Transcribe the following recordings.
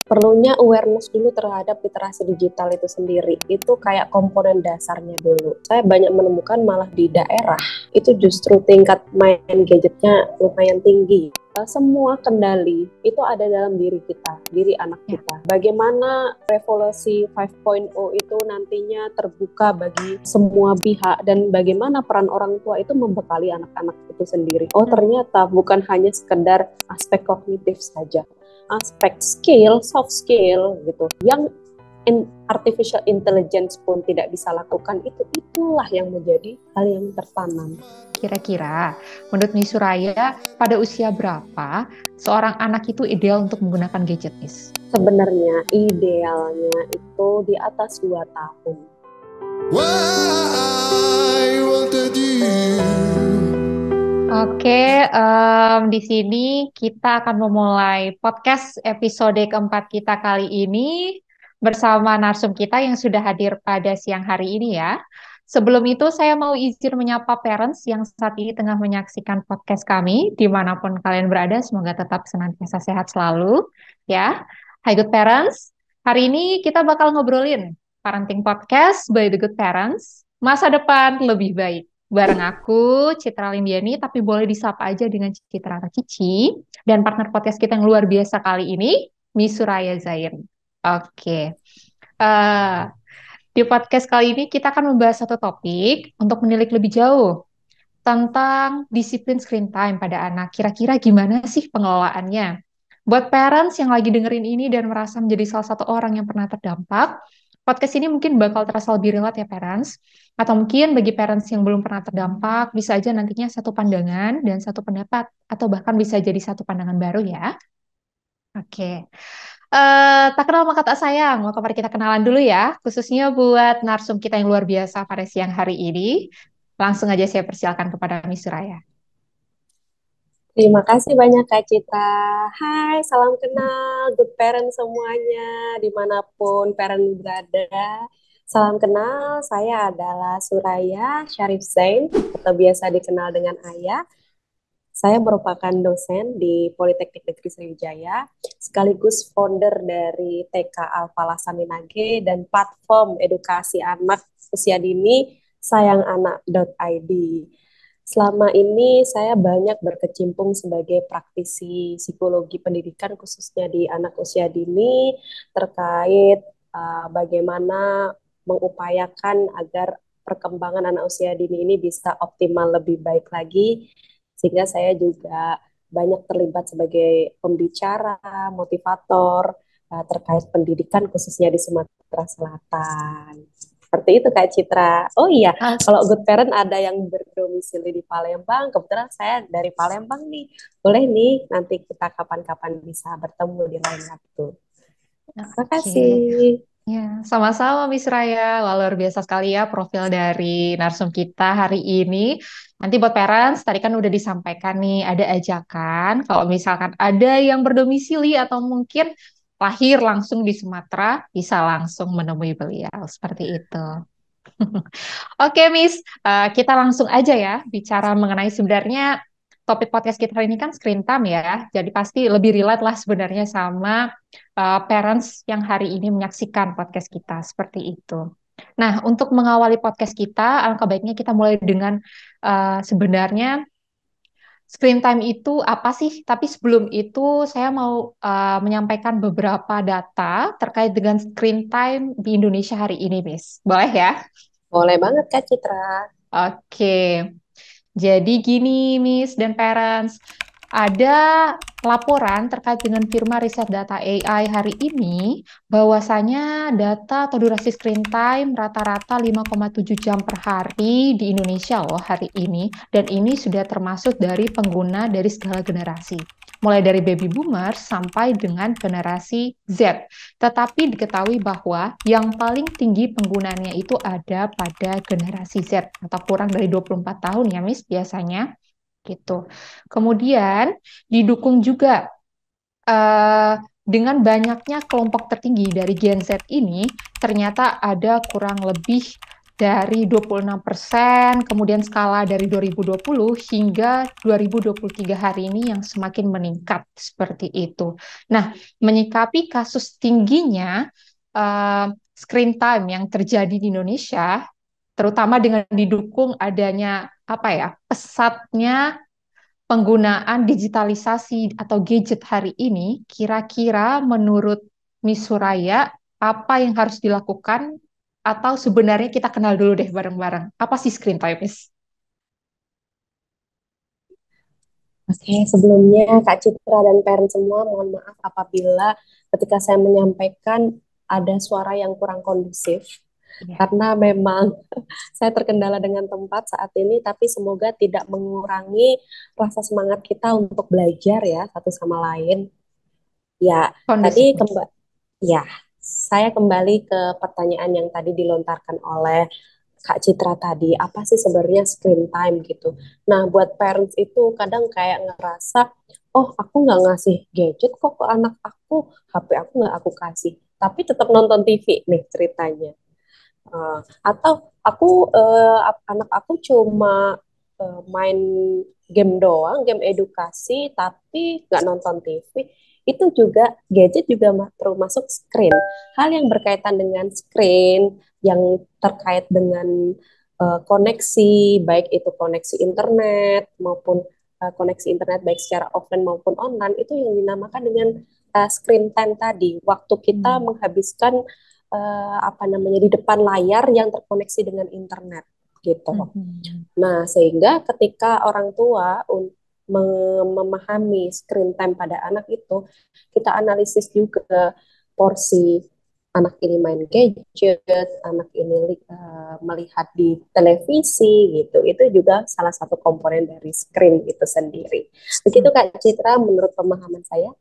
Perlunya awareness dulu terhadap literasi digital itu sendiri. Itu kayak komponen dasarnya dulu. Saya banyak menemukan malah di daerah itu justru tingkat main gadgetnya lumayan tinggi. Semua kendali itu ada dalam diri kita, diri anak Ya. kita. Bagaimana revolusi 5.0 itu nantinya terbuka bagi semua pihak dan bagaimana peran orang tua itu membekali anak-anak itu sendiri. Oh, ternyata bukan hanya sekedar aspek kognitif saja, aspek skill, soft skill gitu, yang artificial intelligence pun tidak bisa lakukan, itulah yang menjadi hal yang tertanam. Kira-kira menurut Miss Suraya, pada usia berapa seorang anak itu ideal untuk menggunakan gadget, Miss? Sebenarnya idealnya itu di atas 2 tahun. Why wanted you. Oke, di sini kita akan memulai podcast episode keempat kita kali ini bersama narsum kita yang sudah hadir pada siang hari ini ya. Sebelum itu saya mau izin menyapa parents yang saat ini tengah menyaksikan podcast kami, dimanapun kalian berada, semoga tetap senantiasa sehat selalu ya. Hai good parents, hari ini kita bakal ngobrolin parenting podcast by the good parents, masa depan lebih baik. Bareng aku, Citra Lindiani, tapi boleh disapa aja dengan Citra atau Cici. Dan partner podcast kita yang luar biasa kali ini, Miss Suraya Zain. Oke. Eh, di podcast kali ini kita akan membahas satu topik untuk menilik lebih jauh tentang disiplin screen time pada anak. Kira-kira gimana sih pengelolaannya? Buat parents yang lagi dengerin ini dan merasa menjadi salah satu orang yang pernah terdampak, podcast ini mungkin bakal terasa lebih relate ya parents. Atau mungkin bagi parents yang belum pernah terdampak, bisa aja nantinya satu pandangan dan satu pendapat. Atau bahkan bisa jadi satu pandangan baru ya. Oke. Tak kenal maka tak sayang, maka mari kita kenalan dulu ya, khususnya buat narsum kita yang luar biasa pada siang hari ini. Langsung aja saya persilakan kepada Miss Suraya. Terima kasih banyak Kak Cita. Hai, salam kenal good parent semuanya, dimanapun parent berada. Salam kenal, saya adalah Suraya Syarif Zain, atau biasa dikenal dengan Ayah. Saya merupakan dosen di Politeknik Negeri Sriwijaya, sekaligus founder dari TK Alfa Saminage dan platform edukasi anak usia dini sayanganak.id. Selama ini saya banyak berkecimpung sebagai praktisi psikologi pendidikan khususnya di anak usia dini terkait bagaimana mengupayakan agar perkembangan anak usia dini ini bisa optimal lebih baik lagi, sehingga saya juga banyak terlibat sebagai pembicara, motivator terkait pendidikan khususnya di Sumatera Selatan. Seperti itu Kak Citra. Oh iya, kalau good parent ada yang berdomisili di Palembang, kebetulan saya dari Palembang nih. Boleh nih nanti kita kapan-kapan bisa bertemu di lain waktu. Terima Oke. kasih. Ya, sama-sama Miss Raya. Wah, luar biasa sekali ya profil dari narsum kita hari ini. Nanti buat parents, tadi kan udah disampaikan nih, ada ajakan. Kalau misalkan ada yang berdomisili atau mungkin lahir langsung di Sumatera, bisa langsung menemui beliau. Seperti itu. Oke, Miss. Kita langsung aja ya bicara mengenai sebenarnya topik podcast kita hari ini kan screen time ya. Jadi pasti lebih relate lah sebenarnya sama parents yang hari ini menyaksikan podcast kita seperti itu. Nah, untuk mengawali podcast kita, alangkah baiknya kita mulai dengan sebenarnya screen time itu apa sih? Tapi sebelum itu saya mau menyampaikan beberapa data terkait dengan screen time di Indonesia hari ini, Miss. Boleh ya? Boleh banget Kak Citra. Oke, jadi gini, Miss dan parents, ada laporan terkait dengan firma riset data AI hari ini, bahwasanya data atau durasi screen time rata-rata 5,7 jam per hari di Indonesia loh hari ini, dan ini sudah termasuk dari pengguna dari segala generasi, mulai dari baby boomers sampai dengan generasi Z. Tetapi diketahui bahwa yang paling tinggi penggunanya itu ada pada generasi Z atau kurang dari 24 tahun ya, Miss, biasanya gitu. Kemudian didukung juga dengan banyaknya kelompok tertinggi dari Gen Z ini, ternyata ada kurang lebih dari 26%, kemudian skala dari 2020 hingga 2023 hari ini yang semakin meningkat seperti itu. Nah, menyikapi kasus tingginya screen time yang terjadi di Indonesia, terutama dengan didukung adanya apa ya, pesatnya penggunaan digitalisasi atau gadget hari ini, kira-kira menurut Miss Suraya, apa yang harus dilakukan? Atau sebenarnya kita kenal dulu deh bareng-bareng. Apa sih screen time, Miss? Oke, sebelumnya Kak Citra dan parent semua, mohon maaf apabila ketika saya menyampaikan ada suara yang kurang kondusif, Iya, karena memang saya terkendala dengan tempat saat ini, tapi semoga tidak mengurangi rasa semangat kita untuk belajar ya satu sama lain. Ya, kondusif, tadi Miss. ya, saya kembali ke pertanyaan yang tadi dilontarkan oleh Kak Citra tadi, apa sih sebenarnya screen time gitu. Nah, buat parents itu kadang kayak ngerasa, oh aku nggak ngasih gadget kok ke anak aku, HP aku nggak aku kasih, tapi tetap nonton TV nih ceritanya. Atau aku anak aku cuma main game doang, game edukasi, tapi nggak nonton TV. Itu juga gadget juga termasuk screen. Hal yang berkaitan dengan screen, yang terkait dengan koneksi, baik itu koneksi internet maupun koneksi internet baik secara offline maupun online, itu yang dinamakan dengan screen time tadi. Waktu kita Hmm. menghabiskan apa namanya di depan layar yang terkoneksi dengan internet gitu. Mhm. Nah, sehingga ketika orang tua memahami screen time pada anak itu, kita analisis juga porsi anak ini main gadget, anak ini melihat di televisi gitu. Itu juga salah satu komponen dari screen itu sendiri. Begitu Kak Citra menurut pemahaman saya.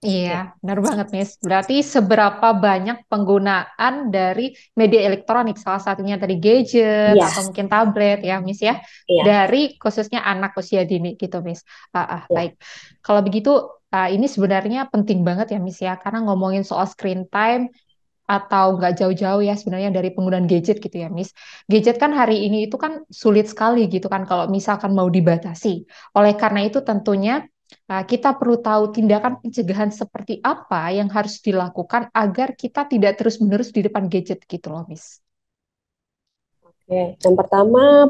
Iya, Ya, benar banget, Miss. Berarti seberapa banyak penggunaan dari media elektronik, salah satunya tadi gadget iya, atau mungkin tablet ya, Miss ya, iya, dari khususnya anak usia dini gitu, Miss. iya. Baik. Kalau begitu, ini sebenarnya penting banget ya, Miss ya, karena ngomongin soal screen time atau nggak jauh-jauh ya sebenarnya dari penggunaan gadget gitu ya, Miss. Gadget kan hari ini itu kan sulit sekali gitu kan kalau misalkan mau dibatasi. Oleh karena itu tentunya kita perlu tahu tindakan pencegahan seperti apa yang harus dilakukan agar kita tidak terus-menerus di depan gadget gitu loh, Miss. Oke, yang pertama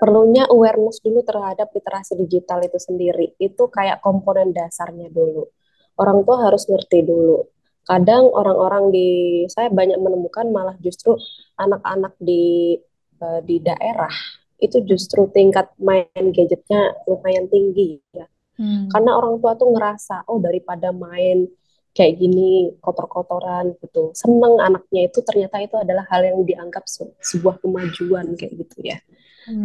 perlunya awareness dulu terhadap literasi digital itu sendiri. Itu kayak komponen dasarnya dulu. Orang tua harus ngerti dulu. Kadang orang-orang saya banyak menemukan malah justru anak-anak di daerah itu justru tingkat main gadgetnya lumayan tinggi ya. Hmm. Karena orang tua tuh ngerasa, oh daripada main kayak gini kotor-kotoran gitu, seneng anaknya itu ternyata itu adalah hal yang dianggap sebuah kemajuan kayak gitu ya.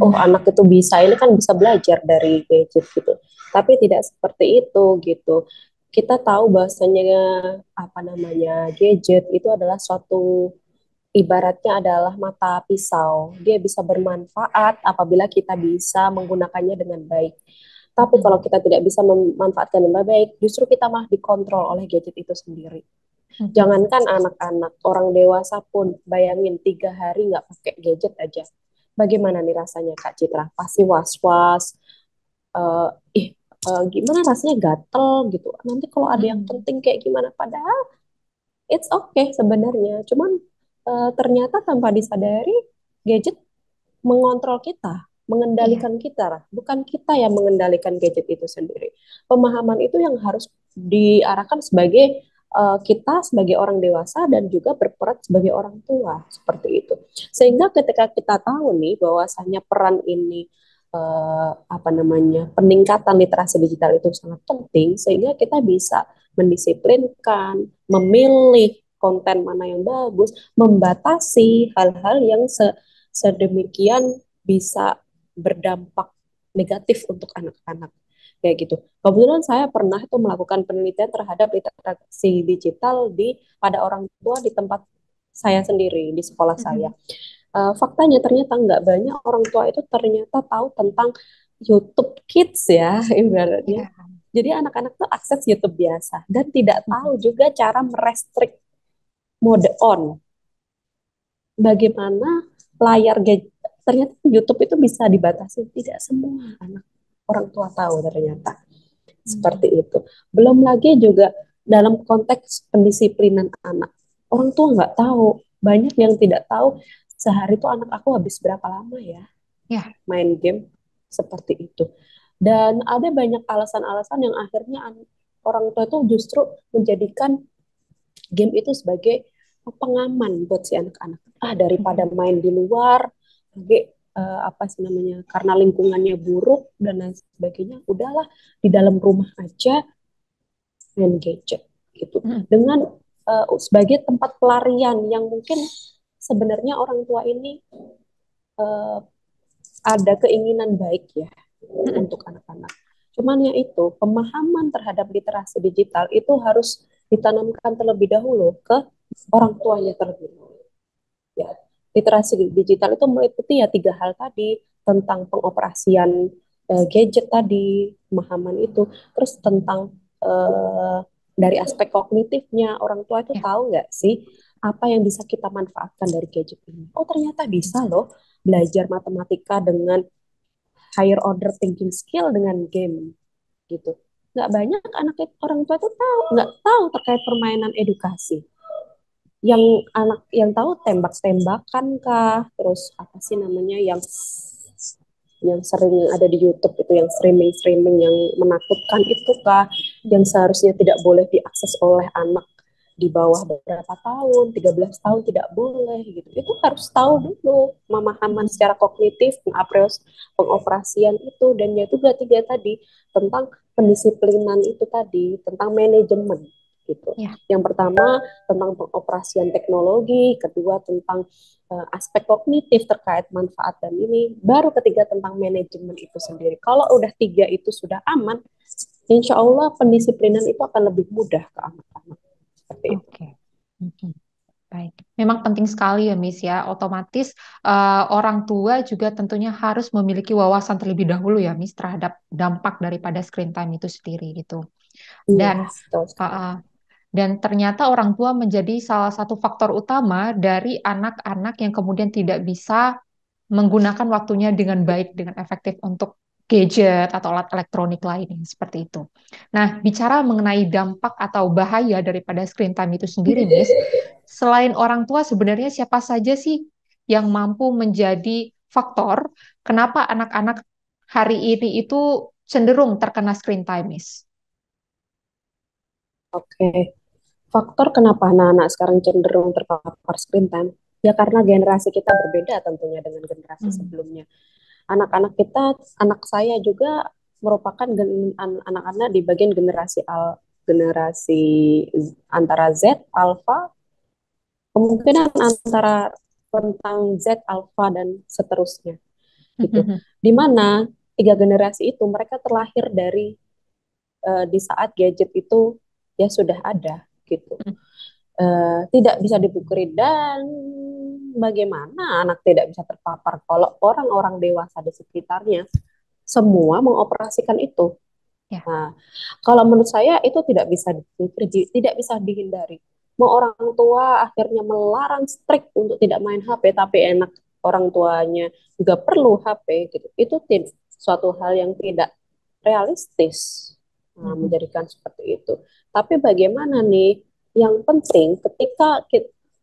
Oh Hmm. anak itu bisa, ini kan bisa belajar dari gadget gitu. Tapi tidak seperti itu gitu. Kita tahu bahwasanya apa namanya gadget itu adalah suatu ibaratnya adalah mata pisau. Dia bisa bermanfaat apabila kita bisa menggunakannya dengan baik. Tapi Hmm. kalau kita tidak bisa memanfaatkan dengan baik, justru kita malah dikontrol oleh gadget itu sendiri. Hmm. Jangankan anak-anak, orang dewasa pun, bayangin 3 hari nggak pakai gadget aja. Bagaimana nih rasanya Kak Citra? Pasti was-was, eh ih gimana rasanya gatel gitu. Nanti kalau ada yang Hmm. penting kayak gimana? Padahal it's okay sebenarnya. Cuman ternyata tanpa disadari gadget mengontrol kita, Iya. mengendalikan kita, bukan kita yang mengendalikan gadget itu sendiri. Pemahaman itu yang harus diarahkan sebagai kita sebagai orang dewasa dan juga berperan sebagai orang tua seperti itu. Sehingga ketika kita tahu nih bahwasanya peran ini apa namanya peningkatan literasi digital itu sangat penting, sehingga kita bisa mendisiplinkan, memilih konten mana yang bagus, membatasi hal-hal yang sedemikian bisa berdampak negatif untuk anak-anak kayak gitu. Kebetulan saya pernah tuh melakukan penelitian terhadap literasi digital pada orang tua di tempat saya sendiri di sekolah saya. Hmm. Faktanya ternyata nggak banyak orang tua itu ternyata tahu tentang YouTube Kids ya ibaratnya. Iya. Jadi anak-anak tuh akses YouTube biasa dan tidak tahu Hmm. juga cara merestrict mode on. Bagaimana layar gadget, ternyata YouTube itu bisa dibatasi. Tidak semua anak orang tua tahu ternyata seperti itu. Belum lagi juga dalam konteks pendisiplinan anak, orang tua nggak tahu. Banyak yang tidak tahu sehari itu anak aku habis berapa lama ya Ya, main game seperti itu. Dan ada banyak alasan-alasan yang akhirnya orang tua itu justru menjadikan game itu sebagai pengaman buat si anak-anak. Daripada main di luar, apa sih namanya? Karena lingkungannya buruk dan lain sebagainya, udahlah di dalam rumah aja main gadget gitu. Dengan sebagai tempat pelarian yang mungkin sebenarnya orang tua ini uh, ada keinginan baik ya untuk anak-anak. Cuman ya itu, pemahaman terhadap literasi digital itu harus ditanamkan terlebih dahulu ke orang tuanya terlebih dahulu. Ya, literasi digital itu meliputi ya tiga hal tadi, tentang pengoperasian gadget tadi, pemahaman itu, terus tentang dari aspek kognitifnya, orang tua itu ya. tahu nggak sih apa yang bisa kita manfaatkan dari gadget ini? Oh ternyata bisa loh belajar matematika dengan higher order thinking skill dengan game gitu. Nggak banyak anak orang tua itu tahu, nggak tahu terkait permainan edukasi. Yang anak yang tahu tembak-tembakan kah, terus apa sih namanya yang sering ada di YouTube itu, yang streaming-streaming yang menakutkan itu kah, yang seharusnya tidak boleh diakses oleh anak di bawah berapa tahun, 13 tahun tidak boleh gitu. Itu harus tahu dulu pemahaman secara kognitif, pengoperasian itu, dan yaitu tiga tadi tentang pendisiplinan itu tadi, tentang manajemen gitu. Ya. Yang pertama tentang pengoperasian teknologi, kedua tentang aspek kognitif terkait manfaat dan ini, baru ketiga tentang manajemen itu sendiri. Kalau udah tiga itu sudah aman, insya Allah pendisiplinan itu akan lebih mudah ke anak-anak. Seperti itu. Oke. Mhm. Baik. Memang penting sekali ya, Miss ya. Otomatis orang tua juga tentunya harus memiliki wawasan terlebih dahulu ya, Miss, terhadap dampak daripada screen time itu sendiri gitu. Iya, Dan betul uh, sekali. uh, dan ternyata orang tua menjadi salah satu faktor utama dari anak-anak yang kemudian tidak bisa menggunakan waktunya dengan baik, dengan efektif untuk gadget atau alat elektronik lain seperti itu. Nah, bicara mengenai dampak atau bahaya daripada screen time itu sendiri, Miss, selain orang tua sebenarnya siapa saja sih yang mampu menjadi faktor kenapa anak-anak hari ini itu cenderung terkena screen time, Miss? Oke, faktor kenapa anak-anak sekarang cenderung terpapar screen time? Ya karena generasi kita berbeda tentunya dengan generasi Hmm. sebelumnya. Anak-anak kita, anak saya juga merupakan anak-anak di bagian generasi antara Z, Alpha, kemungkinan antara tentang Z, Alpha dan seterusnya gitu. Di mana tiga generasi itu mereka terlahir dari di saat gadget itu ya sudah ada gitu. Tidak bisa dipungkiri, dan bagaimana anak tidak bisa terpapar kalau orang-orang dewasa di sekitarnya semua mengoperasikan itu. Ya. Nah, kalau menurut saya itu tidak bisa dipungkiri, tidak bisa dihindari. Mau orang tua akhirnya melarang strict untuk tidak main HP, tapi enak orang tuanya juga perlu HP gitu. Itu suatu hal yang tidak realistis, menjadikan seperti itu. Tapi bagaimana nih? Yang penting ketika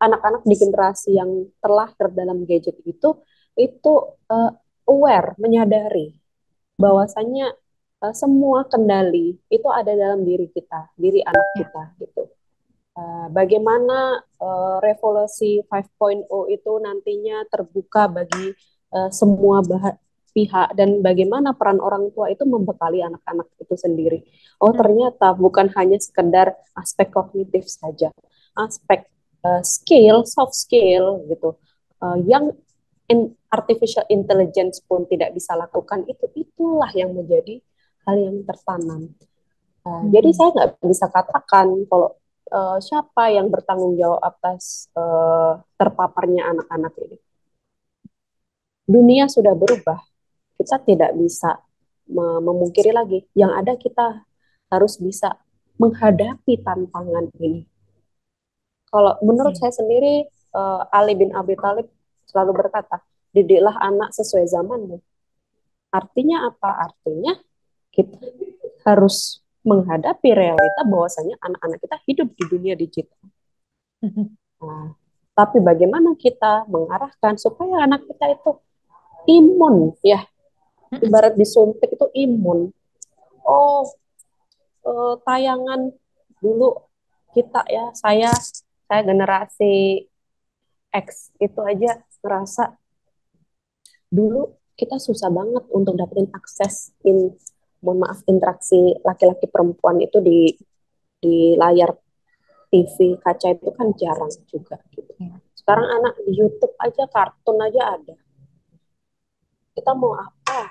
anak-anak di generasi yang terlahir dalam gadget itu uh, aware, menyadari bahwasannya semua kendali itu ada dalam diri kita, diri anak Ya. kita gitu. Bagaimana revolusi 5.0 itu nantinya terbuka bagi semua pihak, dan bagaimana peran orang tua itu membekali anak-anak itu sendiri. Oh ternyata bukan hanya sekedar aspek kognitif saja, aspek skill, soft skill gitu, yang artificial intelligence pun tidak bisa lakukan itulah yang menjadi hal yang tertanam. Jadi saya nggak bisa katakan kalau siapa yang bertanggung jawab atas terpaparnya anak-anak ini. Dunia sudah berubah, kita tidak bisa memungkiri lagi. Yang ada kita harus bisa menghadapi tantangan ini. Kalau menurut Ya. saya sendiri, Ali bin Abi Thalib selalu berkata, didiklah anak sesuai zamanmu. Artinya apa? Artinya kita harus menghadapi realita bahwasanya anak-anak kita hidup di dunia digital. Nah, tapi bagaimana kita mengarahkan supaya anak kita itu imun ya, ibarat disuntik itu imun. Oh, tayangan dulu kita ya, saya generasi X itu aja ngerasa dulu kita susah banget untuk dapetin akses mohon maaf interaksi laki-laki perempuan itu di layar TV kaca itu kan jarang juga gitu. Ya. Sekarang anak di YouTube aja kartun aja ada. Kita mau apa?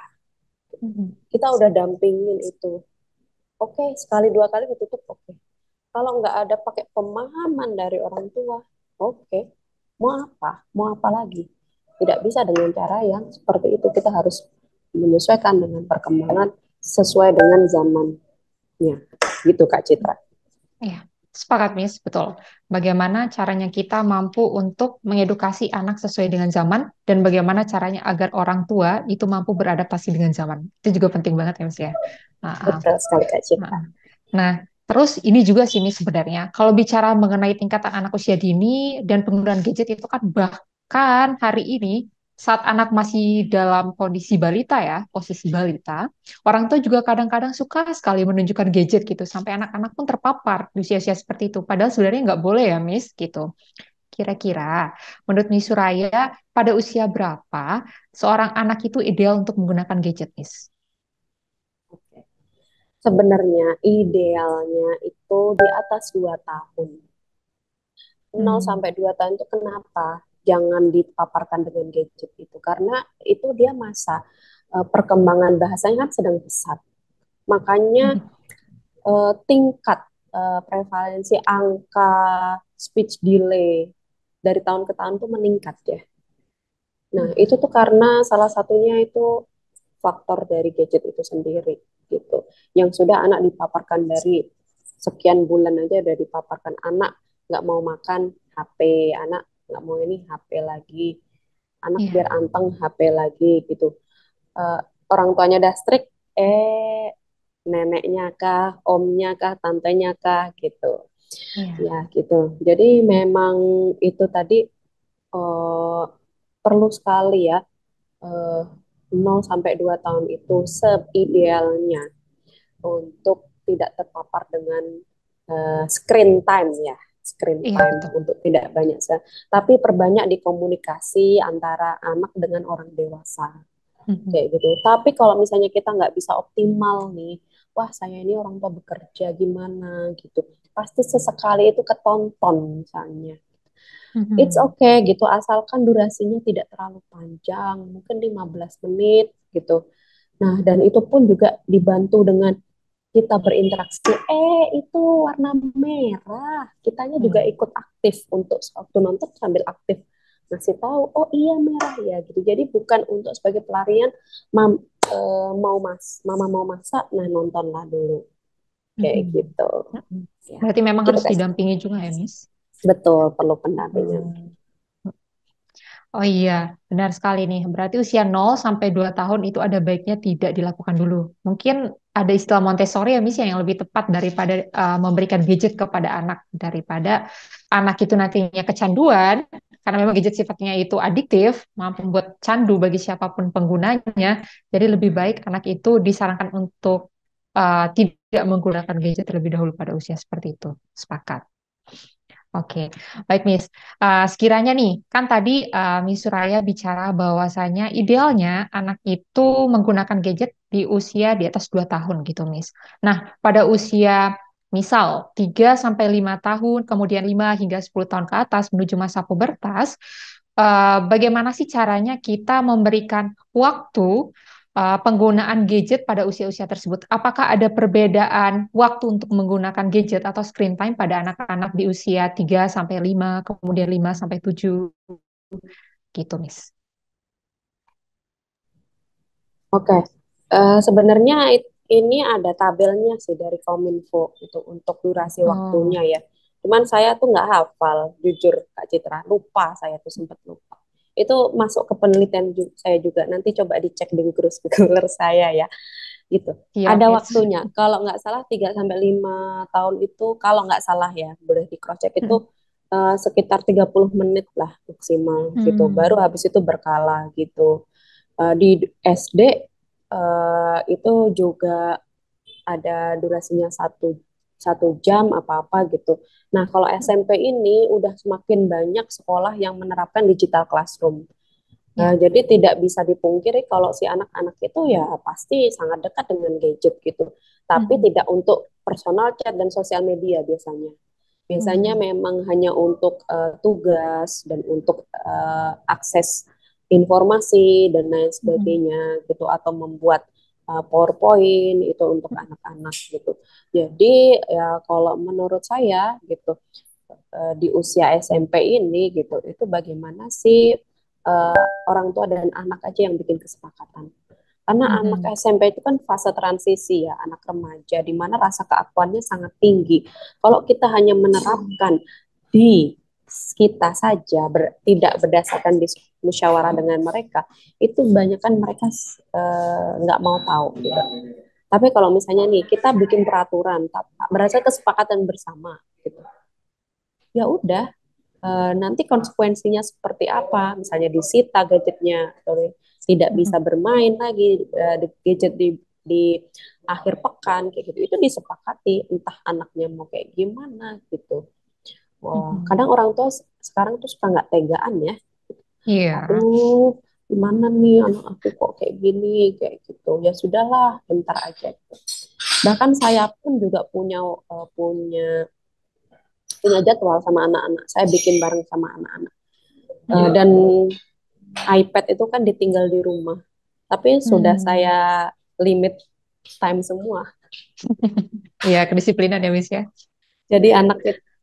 Kita udah dampingin itu. Oke, sekali dua kali ditutup oke. Kalau nggak ada pakai pemahaman dari orang tua, oke. Mau apa? Mau apa lagi? Tidak bisa dengan cara yang seperti itu. Kita harus menyesuaikan dengan perkembangan sesuai dengan zamannya. Gitu Kak Citra. Iya, sepakat, Miss, betul. Bagaimana caranya kita mampu untuk mengedukasi anak sesuai dengan zaman dan bagaimana caranya agar orang tua itu mampu beradaptasi dengan zaman. Itu juga penting banget ya, Miss ya. Nah, Betul sekali Kak nah, Citra. nah, terus ini juga sih, Miss, sebenarnya. Kalau bicara mengenai tingkatan anak usia dini dan penggunaan gadget itu kan bahkan hari ini saat anak masih dalam kondisi balita ya, posisi balita, orang tua juga kadang-kadang suka sekali menunjukkan gadget gitu, sampai anak-anak pun terpapar di usia-usia seperti itu. Padahal sebenarnya nggak boleh ya, Miss, gitu. Kira-kira, menurut Miss Suraya, pada usia berapa seorang anak itu ideal untuk menggunakan gadget, Miss? Oke. Sebenarnya idealnya itu di atas 2 tahun. 0 Hmm. sampai 2 tahun itu kenapa? Jangan dipaparkan dengan gadget itu karena itu dia masa perkembangan bahasanya kan sedang pesat. Makanya tingkat prevalensi angka speech delay dari tahun ke tahun tuh meningkat ya. Nah, itu tuh karena salah satunya itu faktor dari gadget itu sendiri gitu. Yang sudah anak dipaparkan dari sekian bulan aja udah dipaparkan anak nggak mau makan HP, anak nggak mau ini HP lagi, anak biar Iya, anteng HP lagi gitu. Eh, Orang tuanya udah strict, neneknya kah, omnya kah, tantenya kah gitu. iya, Ya gitu. Jadi memang itu tadi eh, perlu sekali ya, eh, 0 sampai 2 tahun itu seidealnya untuk tidak terpapar dengan screen time ya, screen iya time betul. untuk tidak banyak tapi perbanyak di komunikasi antara anak dengan orang dewasa Mhm. kayak gitu. Tapi kalau misalnya kita nggak bisa optimal nih, wah saya ini orang tua bekerja gimana gitu, pasti sesekali itu ketonton misalnya. It's Mhm. okay gitu, asalkan durasinya tidak terlalu panjang, mungkin 15 menit gitu. Nah, dan itu pun juga dibantu dengan kita berinteraksi, itu warna merah. Kitanya juga Hmm. ikut aktif untuk waktu nonton sambil aktif ngasih tahu, oh iya merah ya gitu. Jadi bukan untuk sebagai pelarian, mam, mama mau masak, nah nontonlah dulu kayak Mhm. gitu. Mhm. Ya, Berarti memang gitu harus guys. didampingi juga ya, Miss? Betul, perlu pendampingan. Hmm. Oh iya, benar sekali nih. Berarti usia 0 sampai 2 tahun itu ada baiknya tidak dilakukan dulu. Mungkin ada istilah Montessori ya, Miss, yang lebih tepat daripada memberikan gadget kepada anak. Daripada anak itu nantinya kecanduan, karena memang gadget sifatnya itu adiktif, mampu membuat candu bagi siapapun penggunanya. Jadi lebih baik anak itu disarankan untuk tidak menggunakan gadget terlebih dahulu pada usia seperti itu. Sepakat. Oke, baik Miss. Sekiranya nih, kan tadi Miss Suraya bicara bahwasanya idealnya anak itu menggunakan gadget di usia di atas 2 tahun gitu, Miss. Nah, pada usia misal 3 sampai 5 tahun, kemudian 5 hingga 10 tahun ke atas menuju masa pubertas, bagaimana sih caranya kita memberikan waktu penggunaan gadget pada usia-usia tersebut. Apakah ada perbedaan waktu untuk menggunakan gadget atau screen time pada anak-anak di usia 3 sampai 5, kemudian 5 sampai 7 gitu, Miss? Oke, sebenarnya ini ada tabelnya sih dari Kominfo itu untuk durasi waktunya Oh, ya. Cuman saya tuh nggak hafal, jujur Kak Citra, lupa saya tuh sempat lupa. itu masuk ke penelitian saya juga. Nanti coba dicek di Google saya ya, gitu. Siap, Ada Miss. waktunya. Kalau nggak salah 3 sampai 5 tahun itu, kalau nggak salah ya, boleh di cross check itu sekitar 30 menit lah maksimal gitu. Baru Hmm. habis itu berkala gitu. Di SD itu juga ada durasinya 1 jam apa-apa gitu. Nah, kalau SMP ini udah semakin banyak sekolah yang menerapkan digital classroom. Ya. Jadi tidak bisa dipungkiri kalau si anak-anak itu ya pasti sangat dekat dengan gadget gitu. Tapi Hmm. tidak untuk personal chat dan sosial media biasanya. Biasanya Hmm. memang hanya untuk tugas dan untuk akses informasi dan lain Hmm. sebagainya gitu, atau membuat PowerPoint itu untuk anak-anak gitu. Jadi ya kalau menurut saya gitu, di usia SMP ini gitu, itu bagaimana sih orang tua dan anak aja yang bikin kesepakatan. Karena anak Hmm. SMP itu kan fase transisi ya, anak remaja, di mana rasa keakuannya sangat tinggi. Kalau kita hanya menerapkan di kita saja, tidak berdasarkan musyawarah dengan mereka, itu banyak kan mereka nggak mau tahu gitu. Tapi kalau misalnya nih kita bikin peraturan, berdasarkan kesepakatan bersama, gitu, ya udah, nanti konsekuensinya seperti apa, misalnya disita gadgetnya atau tidak bisa Hmm. bermain lagi di gadget di akhir pekan kayak gitu, itu disepakati, entah anaknya mau kayak gimana gitu. Wah, Hmm. kadang orang tua sekarang tuh suka nggak tegaan ya, Iya. aduh gimana nih anak aku kok kayak gini kayak gitu, ya sudahlah bentar aja gitu. Bahkan saya pun juga punya punya jadwal sama anak-anak, saya bikin bareng sama anak-anak. Hmm. Dan iPad itu kan ditinggal di rumah. Tapi sudah Hmm. saya limit time semua. Iya, kedisiplinan ya, Miss ya. Jadi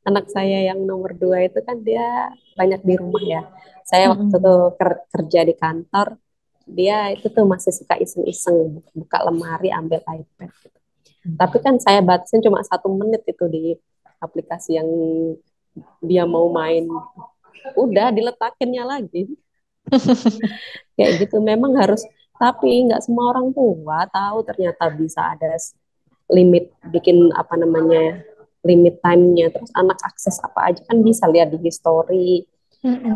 anak saya yang nomor 2 itu kan dia banyak di rumah ya. Saya waktu itu Hmm. kerja di kantor, dia itu tuh masih suka iseng-iseng buka lemari ambil iPad. Tapi kan saya batasin cuma 1 menit itu di aplikasi yang dia mau main. Udah diletakinnya lagi. Kayak gitu memang harus, tapi nggak semua orang tua tahu ternyata bisa ada limit, bikin apa namanya, limit time-nya, terus anak akses apa aja kan bisa lihat di history,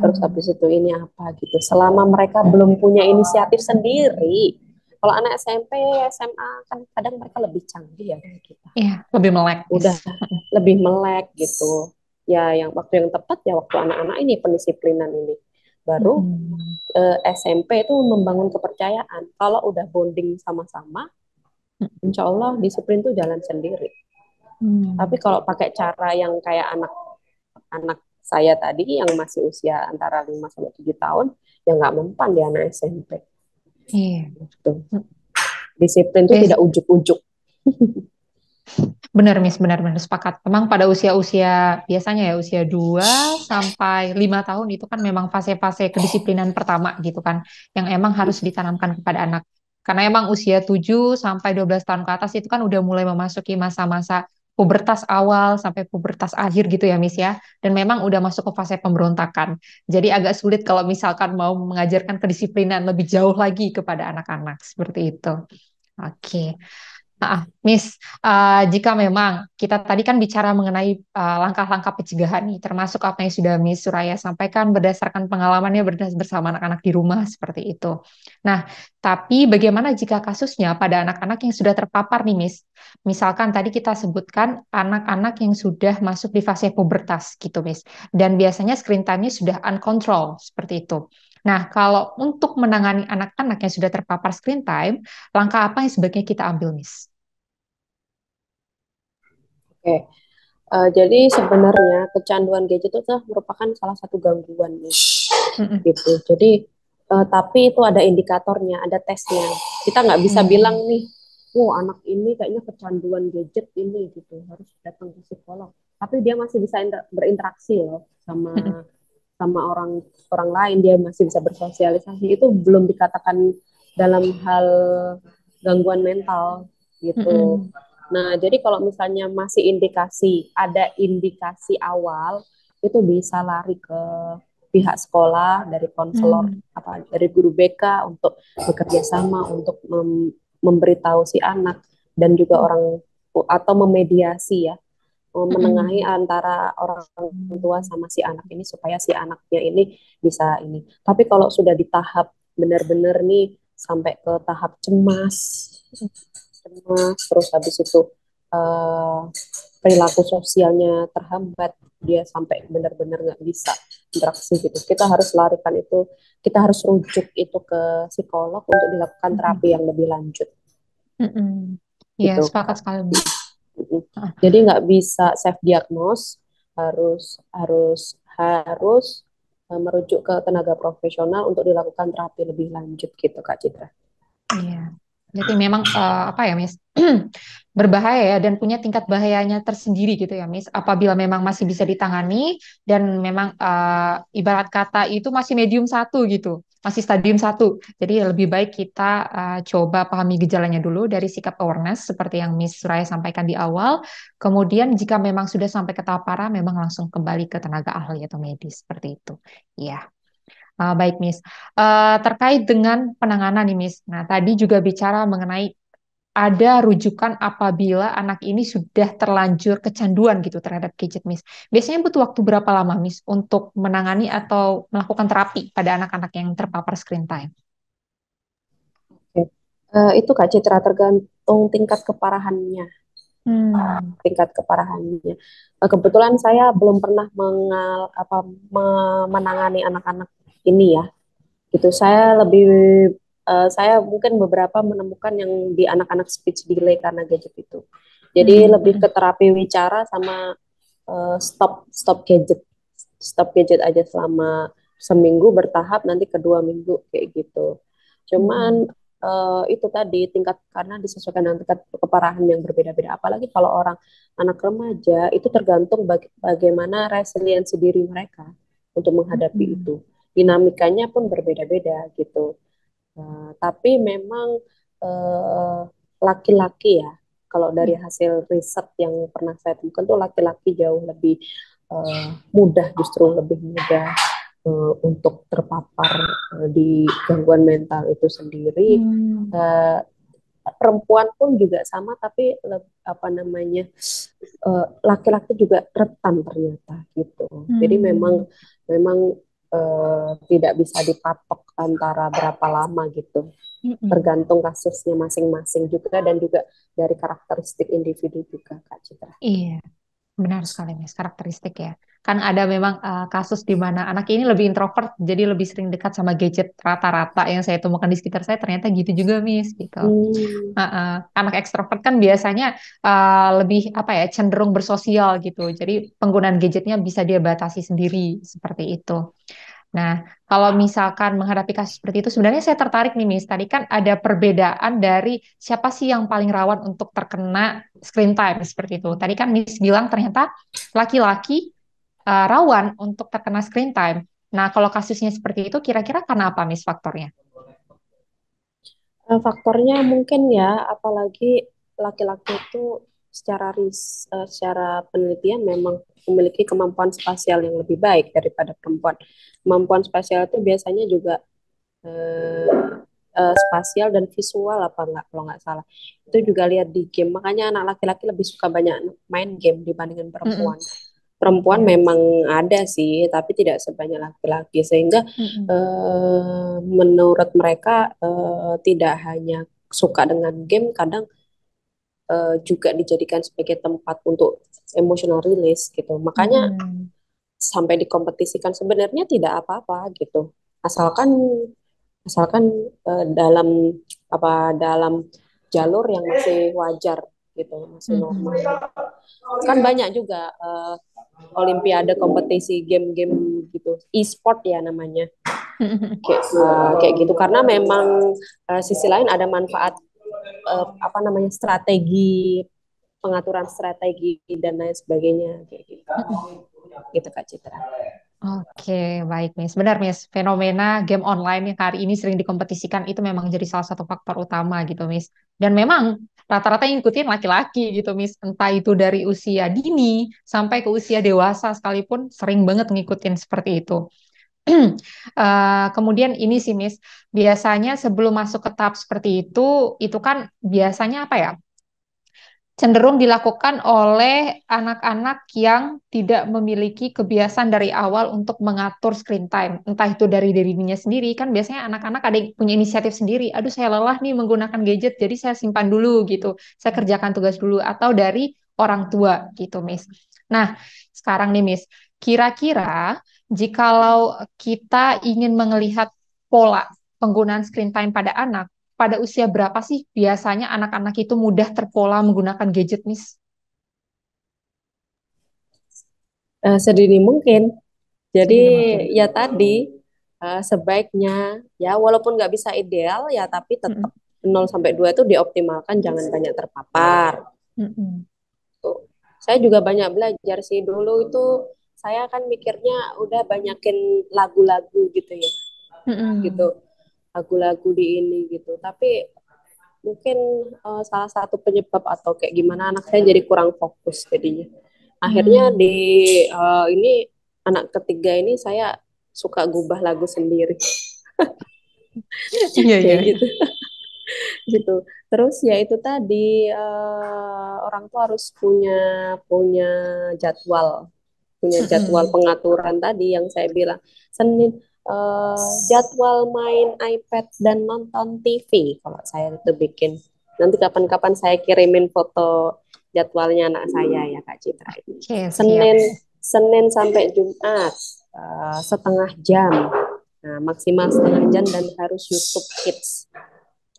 terus Hmm. habis itu ini apa gitu, selama mereka belum punya inisiatif sendiri. Kalau anak SMP SMA kan kadang mereka lebih canggih ya dari kita, Iya, lebih melek, Miss. udah lebih melek gitu ya. Yang waktu yang tepat ya waktu anak-anak ini pendisiplinan ini, baru Hmm. SMP itu membangun kepercayaan. Kalau udah bonding sama-sama, insya Allah disiplin tuh jalan sendiri. Tapi Hmm. kalau pakai cara yang kayak anak saya tadi yang masih usia antara 5 sampai 7 tahun, ya nggak mempan di anak SMP. Iya. Gitu. Disiplin tuh Miss, tidak ujuk-ujuk. benar, Miss, benar-benar sepakat. Memang pada usia-usia biasanya ya usia 2 sampai 5 tahun itu kan memang fase-fase kedisiplinan pertama gitu kan, yang emang harus ditanamkan kepada anak. Karena emang usia 7 sampai 12 tahun ke atas itu kan udah mulai memasuki masa-masa pubertas awal sampai pubertas akhir gitu ya, Miss ya. Dan memang udah masuk ke fase pemberontakan. Jadi agak sulit kalau misalkan mau mengajarkan kedisiplinan lebih jauh lagi kepada anak-anak seperti itu. Oke. Miss, jika memang kita tadi kan bicara mengenai langkah-langkah pencegahan nih, termasuk apa yang sudah Miss Suraya sampaikan berdasarkan pengalamannya bersama anak-anak di rumah seperti itu. Nah, tapi bagaimana jika kasusnya pada anak-anak yang sudah terpapar nih, Miss? Misalkan tadi kita sebutkan anak-anak yang sudah masuk di fase pubertas gitu, Miss, dan biasanya screen time-nya sudah uncontrolled seperti itu. Nah, kalau untuk menangani anak-anak yang sudah terpapar screen time, langkah apa yang sebaiknya kita ambil, Miss? Oke. Jadi sebenarnya kecanduan gadget itu adalah merupakan salah satu gangguan nih, Mm-mm. gitu. Jadi tapi itu ada indikatornya, ada tesnya. Kita nggak bisa bilang Hmm. nih, oh anak ini kayaknya kecanduan gadget ini gitu, harus datang ke psikolog. Tapi dia masih bisa berinteraksi loh Mm-mm. sama sama orang orang lain, dia masih bisa bersosialisasi. Itu belum dikatakan dalam hal gangguan mental gitu. Mm-mm. Nah, jadi kalau misalnya masih ada indikasi awal, itu bisa lari ke pihak sekolah, dari konselor, Hmm. dari guru BK untuk bekerja sama untuk memberitahu si anak dan juga orang atau memediasi ya, menengahi Mm-mm. antara orang tua sama si anak ini supaya si anaknya ini bisa ini. Tapi kalau sudah di tahap benar-benar nih sampai ke tahap cemas, terus habis itu eh, perilaku sosialnya terhambat, dia sampai benar-benar nggak bisa interaksi gitu. Kita harus rujuk itu ke psikolog untuk dilakukan Mm-mm. terapi yang lebih lanjut Mm-mm. Iya, gitu. sepakat sekali, Miss. Ah, Jadi nggak bisa self diagnose, harus harus harus merujuk ke tenaga profesional untuk dilakukan terapi lebih lanjut gitu Kak Citra. iya. Jadi memang apa ya, Miss? Berbahaya ya dan punya tingkat bahayanya tersendiri gitu ya, Miss. Apabila memang masih bisa ditangani dan memang ibarat kata itu masih medium satu gitu, masih stadium satu. Jadi lebih baik kita coba pahami gejalanya dulu dari sikap awareness seperti yang Miss Suraya sampaikan di awal. Kemudian jika memang sudah sampai ke tahap parah, memang langsung kembali ke tenaga ahli atau medis seperti itu. Iya. Baik, Miss. Terkait dengan penanganan nih, Miss. Nah, tadi juga bicara mengenai ada rujukan apabila anak ini sudah terlanjur kecanduan gitu terhadap gadget, Miss. Biasanya butuh waktu berapa lama, Miss, untuk menangani atau melakukan terapi pada anak-anak yang terpapar screen time? Oke. Itu Kak Citra tergantung tingkat keparahannya, Hmm. tingkat keparahannya. Kebetulan saya belum pernah menangani anak-anak ini ya. Gitu. Saya mungkin beberapa menemukan yang di anak-anak speech delay karena gadget itu. Jadi Hmm. lebih ke terapi wicara sama stop stop gadget, stop gadget aja selama seminggu bertahap, nanti kedua minggu kayak gitu. Hmm. Cuman itu tadi tingkat, karena disesuaikan dengan tingkat keparahan yang berbeda-beda. Apalagi kalau orang anak remaja itu tergantung bagaimana resiliensi diri mereka untuk menghadapi Hmm. itu. Dinamikanya pun berbeda-beda gitu. Tapi memang eh, laki-laki ya, kalau dari Ya. hasil riset yang pernah saya temukan tuh laki-laki jauh lebih mudah, justru lebih mudah untuk terpapar di gangguan mental itu sendiri. Hmm. Eh, Perempuan pun juga sama, tapi apa namanya, laki-laki juga rentan ternyata gitu. Jadi memang Hmm. memang tidak bisa dipatok antara berapa lama gitu, Hmm. tergantung kasusnya masing-masing juga dan juga dari karakteristik individu juga Kak Citra. Iya. Benar sekali, Mas. Karakteristik ya. Kan ada memang kasus di mana anak ini lebih introvert, jadi lebih sering dekat sama gadget rata-rata yang saya temukan di sekitar saya ternyata gitu juga, Miss. Gitu. Hmm, Anak ekstrovert kan biasanya lebih apa ya cenderung bersosial gitu. Jadi penggunaan gadgetnya bisa dia batasi sendiri seperti itu. Nah, kalau misalkan menghadapi kasus seperti itu, sebenarnya saya tertarik nih, Miss. Tadi kan ada perbedaan dari siapa sih yang paling rawan untuk terkena screen time seperti itu. Tadi kan Miss bilang ternyata laki-laki rawan untuk terkena screen time. Nah, kalau kasusnya seperti itu, kira-kira karena apa, Miss, faktornya? Faktornya mungkin ya, apalagi laki-laki itu secara penelitian memang memiliki kemampuan spasial yang lebih baik daripada perempuan. Kemampuan spasial itu biasanya juga eh, spasial dan visual apa enggak, kalau nggak salah. Itu juga lihat di game. Makanya anak laki-laki lebih suka banyak main game dibandingkan Mm-mm. perempuan. Perempuan Ya. memang ada sih, tapi tidak sebanyak laki-laki, sehingga Mm-mm. menurut mereka tidak hanya suka dengan game, kadang juga dijadikan sebagai tempat untuk emotional release gitu. Makanya Mm-mm. sampai dikompetisikan sebenarnya tidak apa-apa gitu, asalkan asalkan dalam dalam jalur yang masih wajar gitu, masih normal. Mm-mm. Kan banyak juga olimpiade kompetisi game-game gitu, e-sport ya namanya, kayak gitu, karena memang sisi lain ada manfaat, strategi, pengaturan strategi dan lain sebagainya kayak gitu, Mm-mm. gitu Kak Citra. Oke, baik, Miss. Benar, Miss. Fenomena game online yang hari ini sering dikompetisikan itu memang jadi salah satu faktor utama gitu, Miss. Dan memang rata-rata yang ngikutin laki-laki gitu, Miss. Entah itu dari usia dini sampai ke usia dewasa sekalipun sering banget ngikutin seperti itu. Kemudian ini sih, Miss, biasanya sebelum masuk ke tahap seperti itu kan biasanya apa ya? Cenderung dilakukan oleh anak-anak yang tidak memiliki kebiasaan dari awal untuk mengatur screen time. Entah itu dari dirinya sendiri, kan biasanya anak-anak ada yang punya inisiatif sendiri. Aduh, saya lelah nih menggunakan gadget, jadi saya simpan dulu gitu. Saya kerjakan tugas dulu. Atau dari orang tua gitu, Miss. Nah, sekarang nih, Miss, kira-kira jikalau kita ingin melihat pola penggunaan screen time pada anak, pada usia berapa sih biasanya anak-anak itu mudah terpola menggunakan gadget, Miss? Sedini mungkin. Jadi Sedini mungkin. ya tadi sebaiknya ya walaupun nggak bisa ideal ya tapi tetap Mm-mm. 0 sampai 2 itu dioptimalkan jangan banyak terpapar. Mm-mm. Tuh. Saya juga banyak belajar sih dulu itu saya kan mikirnya udah banyakin lagu-lagu gitu ya gitu Mm-mm. lagu-lagu di ini gitu tapi mungkin salah satu penyebab atau kayak gimana anak saya jadi kurang fokus jadinya akhirnya Mm. di ini anak ketiga ini saya suka gubah lagu sendiri Iya, iya, kayak iya. gitu gitu terus ya itu tadi orang tua harus punya punya jadwal punya jadwal Mm-mm. pengaturan tadi yang saya bilang Senin jadwal main iPad dan nonton TV kalau saya itu bikin nanti kapan-kapan saya kirimin foto jadwalnya anak saya ya Kak Citra ini Oke, siap, Senin Miss. Senin sampai Jumat setengah jam nah maksimal setengah jam dan harus YouTube Kids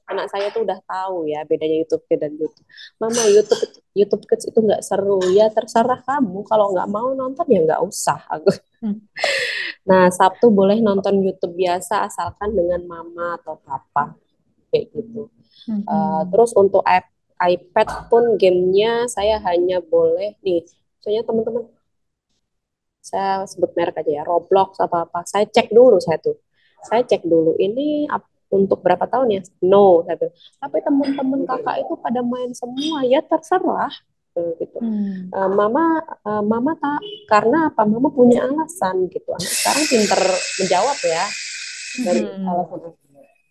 anak saya tuh udah tahu ya bedanya YouTube Kids dan YouTube. Mama YouTube YouTube Kids itu nggak seru ya terserah kamu kalau nggak mau nonton ya nggak usah. Aku. Mm. Nah Sabtu boleh nonton YouTube biasa asalkan dengan mama atau papa kayak gitu. Mm-mm. Terus untuk iPad pun gamenya saya hanya boleh nih. Soalnya teman-teman saya sebut merek aja ya Roblox apa apa. Saya cek dulu saya tuh. Saya cek dulu ini untuk berapa tahun ya? No, saya bilang. Tapi teman-teman kakak itu pada main semua ya terserah gitu. Mm. Mama tak karena apa? Mama punya alasan gitu. Anak sekarang pinter menjawab ya dari Mm-mm. alasan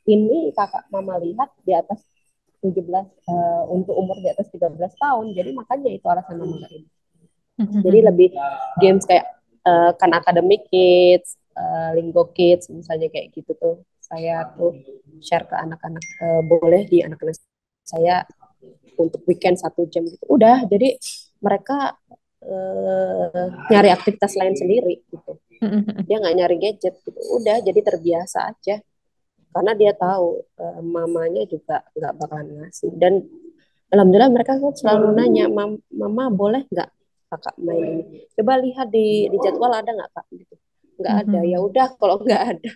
ini kakak mama lihat di atas 17 untuk umur di atas 13 tahun. Jadi makanya itu alasan mama kayak ini. Jadi Mm-mm. lebih games kayak Khan Academy Kids, Linggo Kids, misalnya kayak gitu tuh. Saya tuh share ke anak-anak, boleh di anak-anak saya untuk weekend 1 jam gitu. Udah, jadi mereka nyari aktivitas lain sendiri gitu. Mm-mm. Dia nggak nyari gadget gitu. Udah, jadi terbiasa aja. Karena dia tahu mamanya juga nggak bakalan ngasih. Dan alhamdulillah mereka tuh selalu nanya, Mama boleh nggak kakak main ini? Coba lihat di jadwal ada nggak kak? Gitu. Nggak ada. Ya Mm-mm. udah kalau nggak ada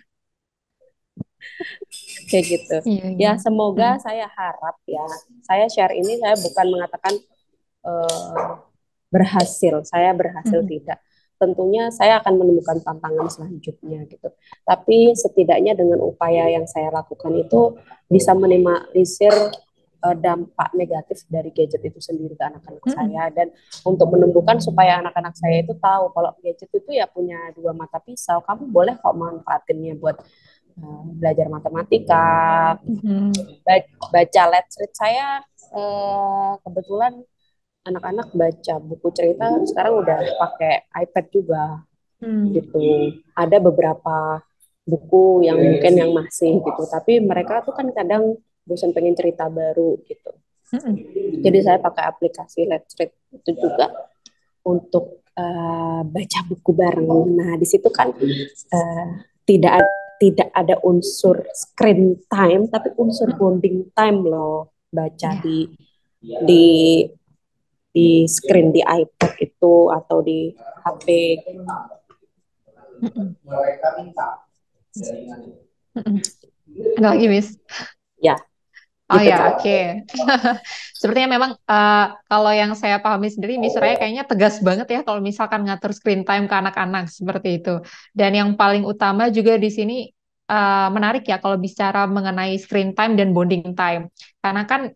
kayak gitu. Iya, Ya iya. semoga Mm. saya harap ya. Saya share ini saya bukan mengatakan eh, berhasil. Saya berhasil Mm-mm. tidak. Tentunya saya akan menemukan tantangan selanjutnya gitu. Tapi setidaknya dengan upaya yang saya lakukan itu bisa minimalisir dampak negatif dari gadget itu sendiri ke anak-anak Mm-mm. saya dan untuk menumbuhkan supaya anak-anak saya itu tahu kalau gadget itu ya punya dua mata pisau. Kamu boleh kok manfaatinnya buat belajar matematika, Mm-mm. baca let's read saya kebetulan anak-anak baca buku cerita sekarang udah pakai iPad juga Mm. gitu. Ada beberapa buku yang mungkin yang masih gitu, tapi mereka tuh kan kadang bosan pengen cerita baru gitu. Mm-mm. Jadi saya pakai aplikasi Let's Read itu juga untuk baca buku bareng. Nah di situ kan tidak tidak ada unsur screen time, tapi unsur Mm. bonding time loh baca Ya. di screen di iPad itu atau di HP. Mm-mm. Mm-mm. Ada lagi, Miss? Ya, Oh gitu ya, tuh. oke. Sepertinya memang kalau yang saya pahami sendiri, Miss Raya kayaknya tegas banget ya kalau misalkan ngatur screen time ke anak-anak seperti itu. Dan yang paling utama juga di sini menarik ya kalau bicara mengenai screen time dan bonding time. Karena kan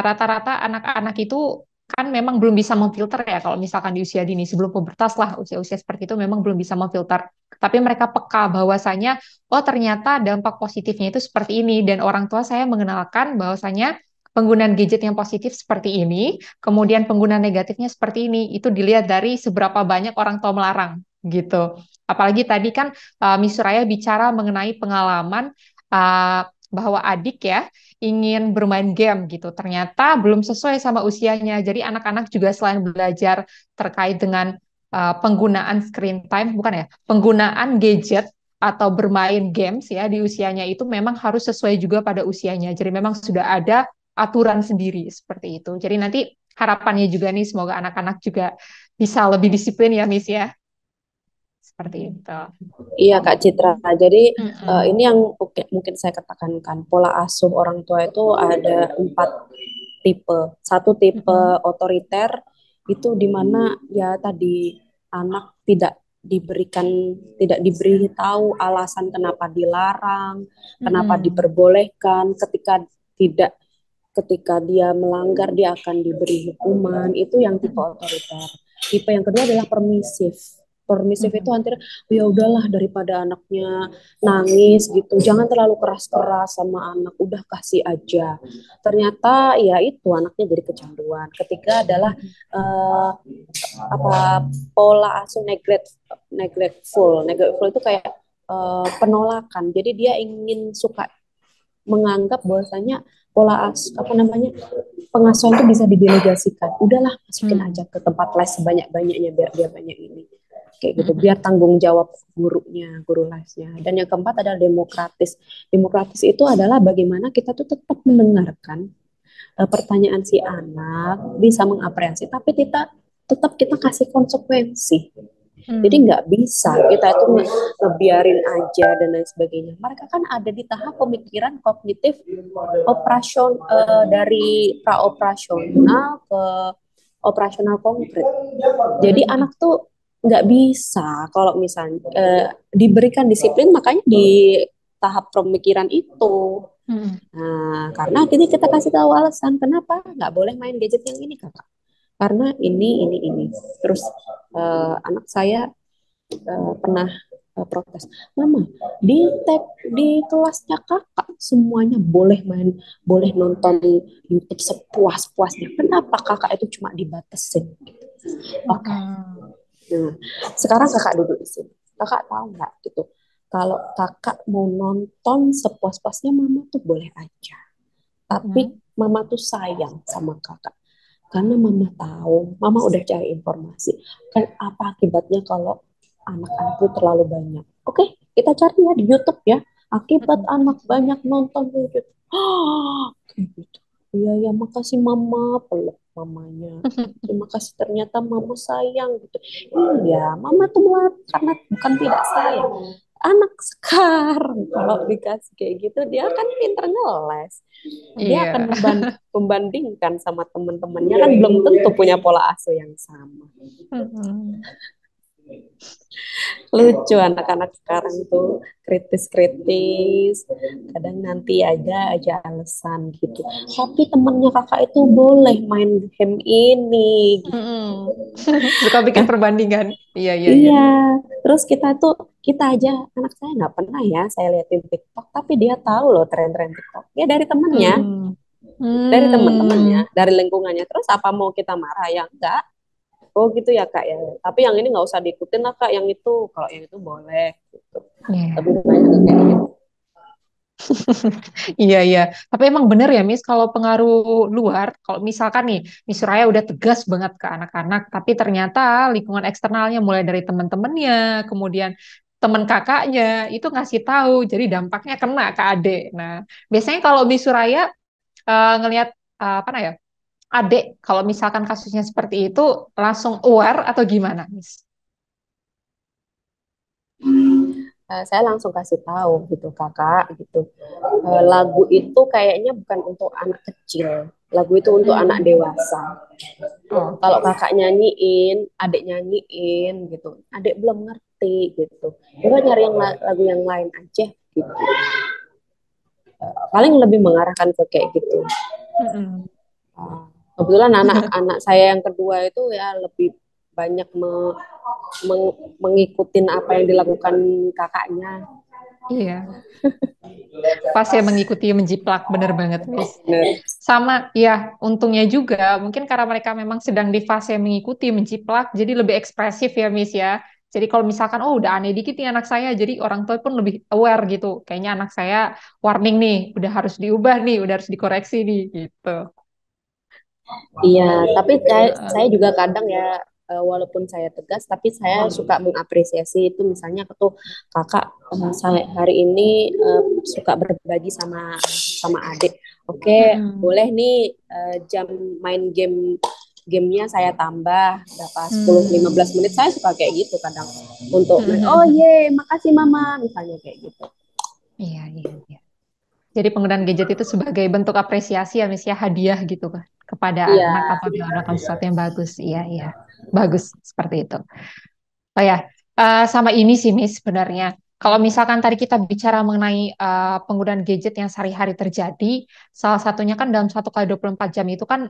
rata-rata anak-anak itu kan memang belum bisa memfilter ya kalau misalkan di usia dini sebelum pubertas lah usia-usia seperti itu memang belum bisa memfilter tapi mereka peka bahwasanya oh ternyata dampak positifnya itu seperti ini dan orang tua saya mengenalkan bahwasanya penggunaan gadget yang positif seperti ini, kemudian penggunaan negatifnya seperti ini, itu dilihat dari seberapa banyak orang tua melarang gitu. Apalagi tadi kan Miss Suraya bicara mengenai pengalaman uh, bahwa adik ya ingin bermain game gitu. Ternyata belum sesuai sama usianya. Jadi anak-anak juga selain belajar terkait dengan penggunaan screen time, bukan ya, penggunaan gadget atau bermain games ya di usianya itu memang harus sesuai juga pada usianya. Jadi memang sudah ada aturan sendiri seperti itu. Jadi nanti harapannya juga nih semoga anak-anak juga bisa lebih disiplin ya Miss ya. Seperti itu. Iya Kak Citra. Jadi ini Mm-mm. yang mungkin saya katakan kan pola asuh orang tua itu ada 4 tipe. Satu tipe Mm-mm. otoriter itu di mana ya tadi anak tidak diberi tahu alasan kenapa dilarang, kenapa Mm-mm. diperbolehkan, tidak ketika dia melanggar dia akan diberi hukuman. Itu yang tipe Mm-mm. otoriter. Tipe yang kedua adalah permisif. Permisif itu Mm-mm. antara ya udahlah daripada anaknya nangis gitu, jangan terlalu keras-keras sama anak, udah kasih aja. Ternyata ya itu anaknya jadi kecanduan. Ketiga adalah Mm-mm. eh, apa pola asuh neglectful itu kayak penolakan. Jadi dia ingin suka menganggap bahwasanya pola apa namanya pengasuhan itu bisa didelegasikan. Udahlah masukin aja Mm. ke tempat les sebanyak-banyaknya biar dia banyak ini. Kayak gitu, biar Mm-mm. tanggung jawab guru lesnya. Dan yang keempat adalah demokratis. Demokratis itu adalah bagaimana kita tuh tetap mendengarkan pertanyaan si anak, bisa mengaprehensi, tapi kita kasih konsekuensi. Jadi Mm. nggak bisa kita itu ngebiarin aja dan lain sebagainya. Mereka kan ada di tahap pemikiran kognitif dari praoperasional ke operasional konkret. Jadi Mm-mm. anak tuh nggak bisa kalau misalnya diberikan disiplin, makanya di tahap pemikiran itu. Mm-mm. Nah, karena kita kasih tahu alasan kenapa nggak boleh main gadget yang ini kakak. Karena ini. Terus anak saya pernah protes, Mama, di kelasnya kakak semuanya boleh main, boleh nonton YouTube sepuas-puasnya. Kenapa kakak itu cuma dibatasin? Oke, okay. Mm-mm. Nah, sekarang kakak duduk di sini. Kakak tahu nggak gitu? Kalau kakak mau nonton sepuas-puasnya, mama tuh boleh aja. Tapi Mm-mm. mama tuh sayang sama kakak. Karena mama tahu, mama udah cari informasi. Kan apa akibatnya kalau anak-anak itu terlalu banyak. Oke, kita cari ya di YouTube ya. Akibat Mm-mm. anak banyak nonton YouTube. Kayak gitu. Iya, ya, makasih mama, peluk mamanya. Terima kasih, ternyata mama sayang gitu. Iya, mama tuh karena bukan tidak sayang. Anak sekarang kalau dikasih kayak gitu, dia kan pinter ngeles. Dia akan Iya. membandingkan sama teman-temannya, kan belum tentu punya pola asuh yang sama. Mm-mm. Lucu anak-anak sekarang tuh kritis-kritis, kadang nanti aja alasan gitu, tapi temennya kakak itu boleh main game ini gitu. Mm-mm. Suka bikin Nah, perbandingan. Iya, iya, iya. iya, terus kita aja, anak saya nggak pernah ya saya liatin TikTok, tapi dia tahu loh tren-tren TikTok ya dari temennya, Hmm. dari teman-temannya, Hmm. dari lingkungannya. Terus apa mau kita marah ya enggak? Oh gitu ya kak ya. Tapi yang ini nggak usah diikutin lah kak. Yang itu kalau yang itu boleh. Gitu. Iya. Lebih banyak kayak gitu. Iya, iya. Tapi emang bener ya, Miss, kalau pengaruh luar, kalau misalkan nih, Miss Suraya udah tegas banget ke anak-anak, tapi ternyata lingkungan eksternalnya mulai dari teman-temannya, kemudian teman kakaknya, itu ngasih tahu, jadi dampaknya kena ke adik. Nah, biasanya kalau Miss Suraya ngelihat apa ya, adik, kalau misalkan kasusnya seperti itu, langsung aware atau gimana, Miss? Saya langsung kasih tahu gitu kakak gitu. Lagu itu kayaknya bukan untuk anak kecil. Lagu itu untuk anak Hmm. dewasa. Kalau Oke. kakak nyanyiin, adik nyanyiin gitu. Adik belum ngerti gitu. Coba nyari lagu yang lain aja gitu. Paling lebih mengarahkan ke kayak gitu. Mm-mm. Kebetulan anak-anak saya yang kedua itu ya lebih banyak mengikutin apa yang dilakukan kakaknya. Iya, pas ya mengikuti menjiplak, bener banget, Miss. Bener. Sama, ya, untungnya juga, mungkin karena mereka memang sedang di fase mengikuti menjiplak, jadi lebih ekspresif ya, Miss ya. Jadi kalau misalkan, oh udah aneh dikit nih anak saya, jadi orang tua pun lebih aware gitu. Kayaknya anak saya warning nih, udah harus diubah nih, udah harus dikoreksi nih, gitu. Iya, tapi Heeh. saya juga kadang ya, walaupun saya tegas, tapi saya suka mengapresiasi itu. Misalnya tuh kakak, saya hari ini suka berbagi sama adik. Oke, Mm-mm. boleh nih jam main gamenya saya tambah berapa 10-15 menit. Saya suka kayak gitu kadang untuk oh Hmm. ye makasih mama misalnya kayak gitu. Iya, iya, iya. Jadi penggunaan gadget itu sebagai bentuk apresiasi ya, Miss ya, hadiah gitu kan kepada Iya. anak atau dia melakukan sesuatu yang bagus. Iya, iya. Bagus seperti itu. Oh ya, sama ini sih Miss sebenarnya. Kalau misalkan tadi kita bicara mengenai penggunaan gadget yang sehari-hari terjadi, salah satunya kan dalam 1 kali 24 jam itu kan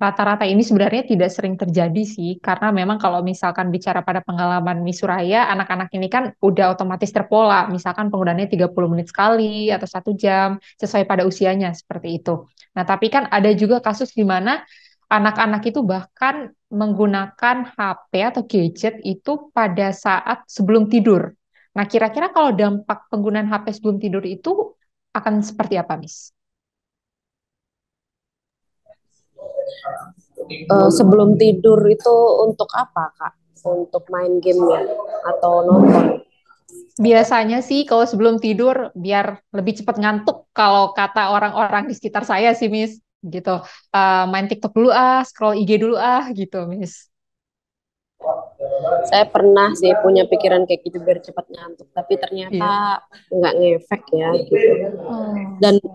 rata-rata ini sebenarnya tidak sering terjadi sih, karena memang kalau misalkan bicara pada pengalaman Miss Suraya, anak-anak ini kan udah otomatis terpola, misalkan penggunaannya 30 menit sekali atau 1 jam, sesuai pada usianya seperti itu. Nah, tapi kan ada juga kasus di mana anak-anak itu bahkan menggunakan HP atau gadget itu pada saat sebelum tidur. Nah, kira-kira kalau dampak penggunaan HP sebelum tidur itu akan seperti apa, Miss? Sebelum tidur itu untuk apa kak? Untuk main game ya atau nonton? Biasanya sih kalau sebelum tidur biar lebih cepat ngantuk kalau kata orang-orang di sekitar saya sih, Miss. Gitu. Main TikTok dulu ah, scroll IG dulu ah, gitu, Miss. Saya pernah sih punya pikiran kayak gitu biar cepat ngantuk, tapi Iya. ternyata nggak ngefek ya gitu. Oh,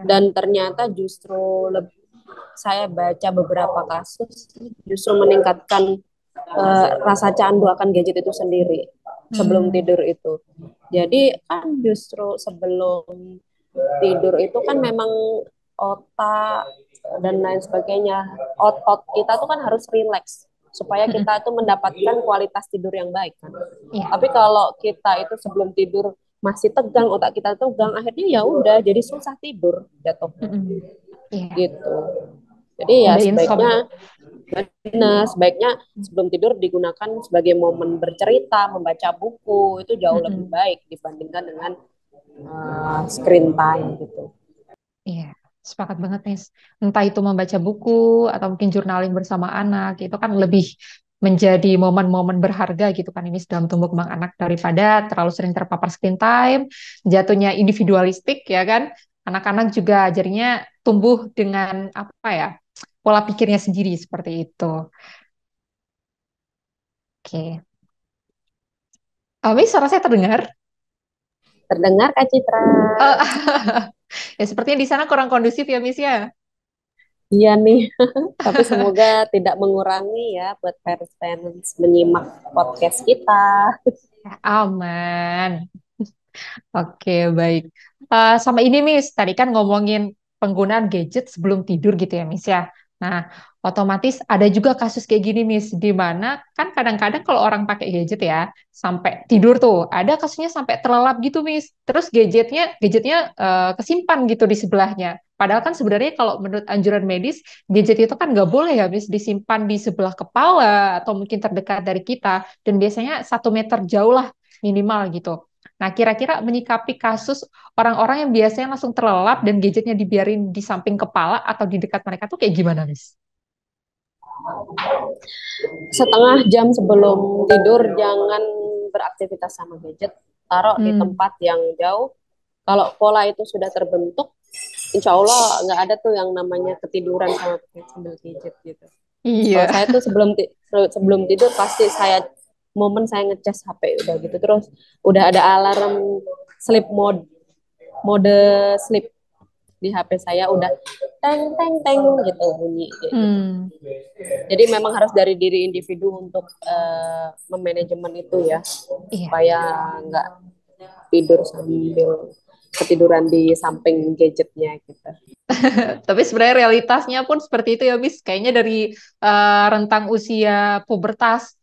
Dan ternyata justru saya baca beberapa kasus justru meningkatkan rasa candu akan gadget itu sendiri sebelum hmm. tidur itu. Jadi kan justru sebelum tidur itu kan memang otak dan lain sebagainya, otot kita tuh kan harus rileks supaya Mm-mm. kita tuh mendapatkan kualitas tidur yang baik kan. Iya. Tapi kalau kita itu sebelum tidur masih tegang, otak kita tegang, akhirnya ya udah jadi susah tidur jatuhnya Mm-mm. Iya. gitu. Jadi ya Ada insomnia. sebaiknya sebelum tidur digunakan sebagai momen bercerita, membaca buku itu jauh lebih Mm-mm. baik dibandingkan dengan screen time gitu. Iya, sepakat banget nih. Entah itu membaca buku atau mungkin journaling bersama anak, itu kan lebih menjadi momen-momen berharga gitu kan ini dalam tumbuh kembang anak daripada terlalu sering terpapar screen time, jatuhnya individualistik ya kan. Anak-anak juga jadinya tumbuh dengan apa ya, pola pikirnya sendiri seperti itu. Oke. Miss, suara saya terdengar? Terdengar Kak Citra? Eh, ya sepertinya di sana kurang kondusif ya Miss ya. Iya nih, tapi semoga tidak mengurangi ya buat parents menyimak podcast kita. Aman. Oke, baik. Sama ini, Miss. Tadi kan ngomongin penggunaan gadget sebelum tidur gitu ya, Miss ya. Nah, otomatis ada juga kasus kayak gini, Miss, di mana kan kadang-kadang kalau orang pakai gadget ya, sampai tidur tuh, ada kasusnya sampai terlelap gitu, Miss. Terus gadgetnya kesimpan gitu di sebelahnya. Padahal kan sebenarnya kalau menurut anjuran medis, gadget itu kan nggak boleh ya, Miss, disimpan di sebelah kepala atau mungkin terdekat dari kita. Dan biasanya 1 meter jauh lah minimal gitu. Nah, kira-kira menyikapi kasus orang-orang yang biasanya langsung terlelap dan gadgetnya dibiarin di samping kepala atau di dekat mereka tuh kayak gimana, Miss? Setengah jam sebelum tidur jangan beraktivitas sama gadget, taruh di Hmm, tempat yang jauh. Kalau pola itu sudah terbentuk, insya Allah nggak ada tuh yang namanya ketiduran sama sambil gadget gitu. Kalau iya. saya tuh sebelum tidur pasti saya ngecas HP udah gitu, terus udah ada alarm sleep mode sleep di HP saya udah teng teng teng gitu bunyi kayak gitu. Hmm, Jadi memang harus dari diri individu untuk memanajemen itu ya iya. supaya nggak tidur sambil. ketiduran di samping gadgetnya gitu. Tapi sebenarnya realitasnya pun seperti itu ya, Bis. Kayaknya dari rentang usia pubertas,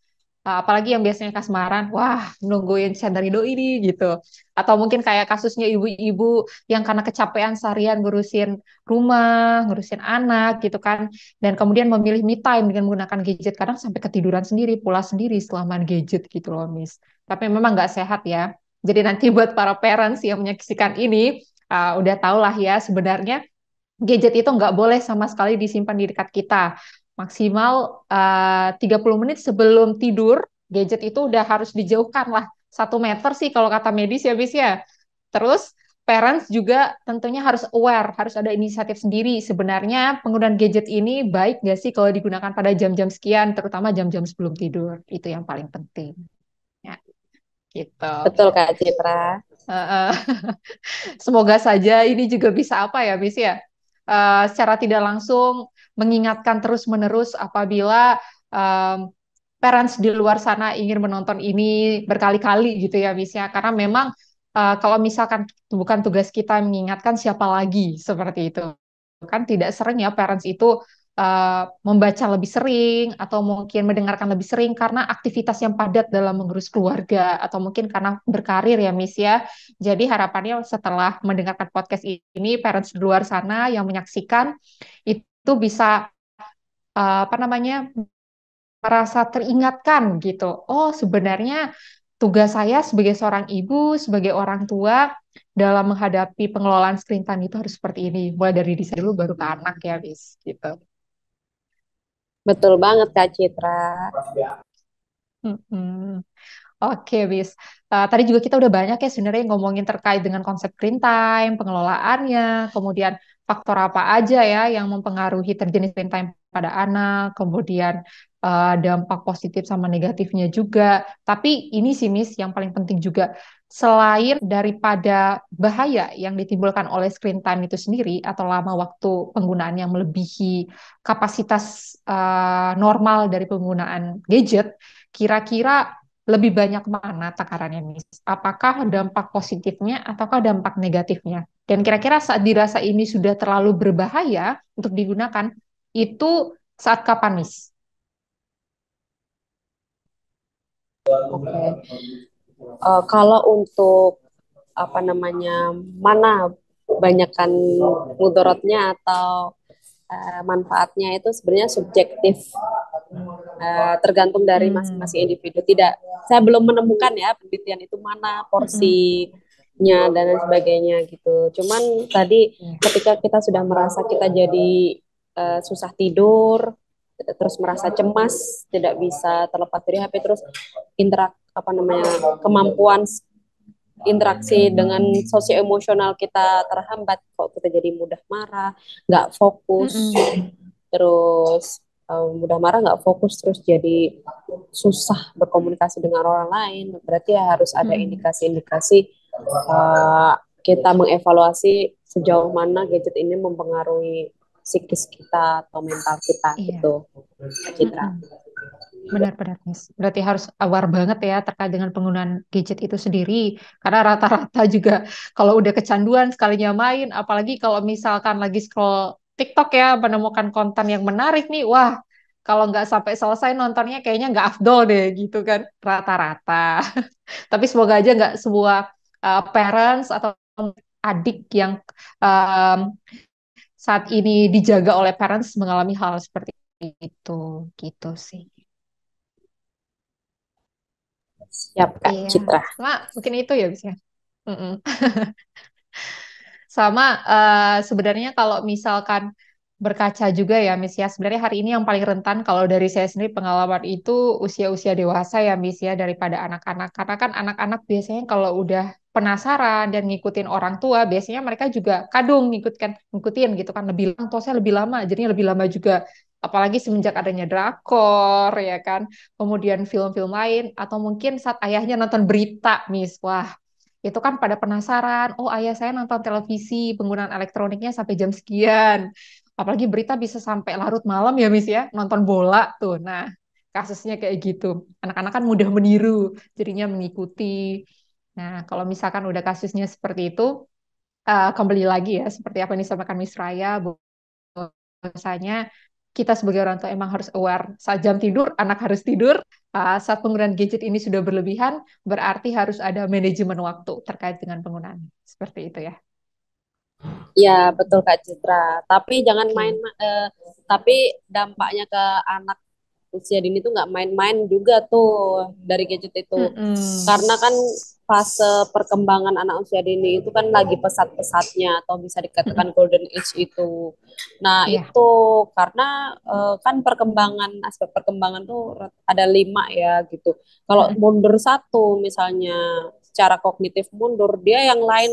apalagi yang biasanya kasmaran, wah, nungguin Sandarido ini gitu. Atau mungkin kayak kasusnya ibu-ibu yang karena kecapean seharian ngurusin rumah, ngurusin anak gitu kan, dan kemudian memilih me time dengan menggunakan gadget, kadang sampai ketiduran sendiri, pulas sendiri selama main gadget gitu loh, Miss. Tapi memang nggak sehat ya. Jadi nanti buat para parents yang menyaksikan ini, udah tau lah ya sebenarnya gadget itu nggak boleh sama sekali disimpan di dekat kita. Maksimal 30 menit sebelum tidur, gadget itu udah harus dijauhkan lah. 1 meter sih kalau kata medis ya, bis ya. Terus parents juga tentunya harus aware, harus ada inisiatif sendiri. Sebenarnya penggunaan gadget ini baik nggak sih kalau digunakan pada jam-jam sekian, terutama jam-jam sebelum tidur. Itu yang paling penting. Ya, gitu. Betul Kak Citra. Uh, Semoga saja ini juga bisa apa ya, Miss ya, secara tidak langsung mengingatkan terus-menerus apabila parents di luar sana ingin menonton ini berkali-kali gitu ya, Miss ya. Karena memang kalau misalkan bukan tugas kita mengingatkan, siapa lagi seperti itu. Kan tidak sering ya parents itu membaca lebih sering atau mungkin mendengarkan lebih sering karena aktivitas yang padat dalam mengurus keluarga atau mungkin karena berkarir ya, Miss ya. Jadi harapannya setelah mendengarkan podcast ini, parents di luar sana yang menyaksikan itu bisa apa namanya, merasa teringatkan gitu. Oh, sebenarnya tugas saya sebagai seorang ibu, sebagai orang tua dalam menghadapi pengelolaan screen time itu harus seperti ini. Mulai dari diri dulu baru ke anak ya, bis gitu. Betul banget Kak Citra. Mm-mm. Oke, Bis. Tadi juga kita udah banyak ya sebenarnya ngomongin terkait dengan konsep screen time, pengelolaannya, kemudian faktor apa aja ya yang mempengaruhi terjadi screen time pada anak, kemudian dampak positif sama negatifnya juga. Tapi ini sih, Miss, yang paling penting juga. Selain daripada bahaya yang ditimbulkan oleh screen time itu sendiri atau lama waktu penggunaan yang melebihi kapasitas normal dari penggunaan gadget, kira-kira lebih banyak mana takarannya, Miss? Apakah dampak positifnya ataukah dampak negatifnya? Dan kira-kira saat dirasa ini sudah terlalu berbahaya untuk digunakan, itu saat kapan, Miss? Oke. Kalau untuk apa namanya, mana banyakkan mudorotnya atau manfaatnya, itu sebenarnya subjektif, tergantung dari Hmm. masing-masing individu. Tidak, saya belum menemukan ya penelitian itu mana Mm-mm. porsinya dan lain sebagainya gitu. Cuman tadi Iya. ketika kita sudah merasa kita jadi susah tidur, terus merasa cemas, tidak bisa terlepas dari HP, terus apa namanya, kemampuan interaksi dengan sosio emosional kita terhambat, kok kita jadi mudah marah, nggak fokus, Mm-mm. terus mudah marah, nggak fokus, terus jadi susah berkomunikasi dengan orang lain. Berarti ya harus ada Mm-mm. indikasi-indikasi, uh, kita mengevaluasi sejauh mana gadget ini mempengaruhi psikis kita atau mental kita Iya. gitu, Citra. Mm-mm. Benar-benar, Miss. Berarti harus aware banget ya terkait dengan penggunaan gadget itu sendiri. Karena rata-rata juga kalau udah kecanduan sekalinya main, apalagi kalau misalkan lagi scroll TikTok ya, menemukan konten yang menarik nih, wah, kalau nggak sampai selesai nontonnya kayaknya nggak afdol deh gitu kan, rata-rata. Tapi semoga aja nggak semua parents atau adik yang um, saat ini dijaga oleh parents mengalami hal seperti itu, gitu sih. Siap Kak Iya, Citra. cuma mungkin itu ya bisa. Mm-mm. Sama sebenarnya kalau misalkan berkaca juga ya, Miss ya, sebenarnya hari ini yang paling rentan kalau dari saya sendiri pengalaman itu usia-usia dewasa ya, Miss ya, daripada anak-anak. Karena kan anak-anak biasanya kalau udah penasaran dan ngikutin orang tua, biasanya mereka juga kadung ngikutin gitu kan, lebih lama, tua saya lebih lama, jadinya lebih lama juga. Apalagi semenjak adanya drakor ya kan, kemudian film-film lain, atau mungkin saat ayahnya nonton berita, Miss. Wah, itu kan pada penasaran, oh ayah saya nonton televisi, penggunaan elektroniknya sampai jam sekian. Apalagi berita bisa sampai larut malam ya, Miss ya, nonton bola tuh. Nah, kasusnya kayak gitu. Anak-anak kan mudah meniru, jadinya mengikuti. Nah, kalau misalkan udah kasusnya seperti itu, kembali lagi ya seperti apa yang disampaikan Miss Raya, bahwasanya kita sebagai orang tua emang harus aware saat jam tidur anak harus tidur. Saat penggunaan gadget ini sudah berlebihan, berarti harus ada manajemen waktu terkait dengan penggunaan seperti itu ya. Ya, betul Kak Citra. Tapi jangan main, Oke. tapi dampaknya ke anak usia dini tuh nggak main-main juga tuh dari gadget itu. Mm-mm. Karena kan fase perkembangan anak usia dini itu kan lagi pesat-pesatnya atau bisa Mm-mm. dikatakan golden age itu. Nah, Iya. itu karena kan aspek perkembangan tuh ada 5 ya gitu. Kalau Mm-mm. mundur satu misalnya secara kognitif mundur, dia yang lain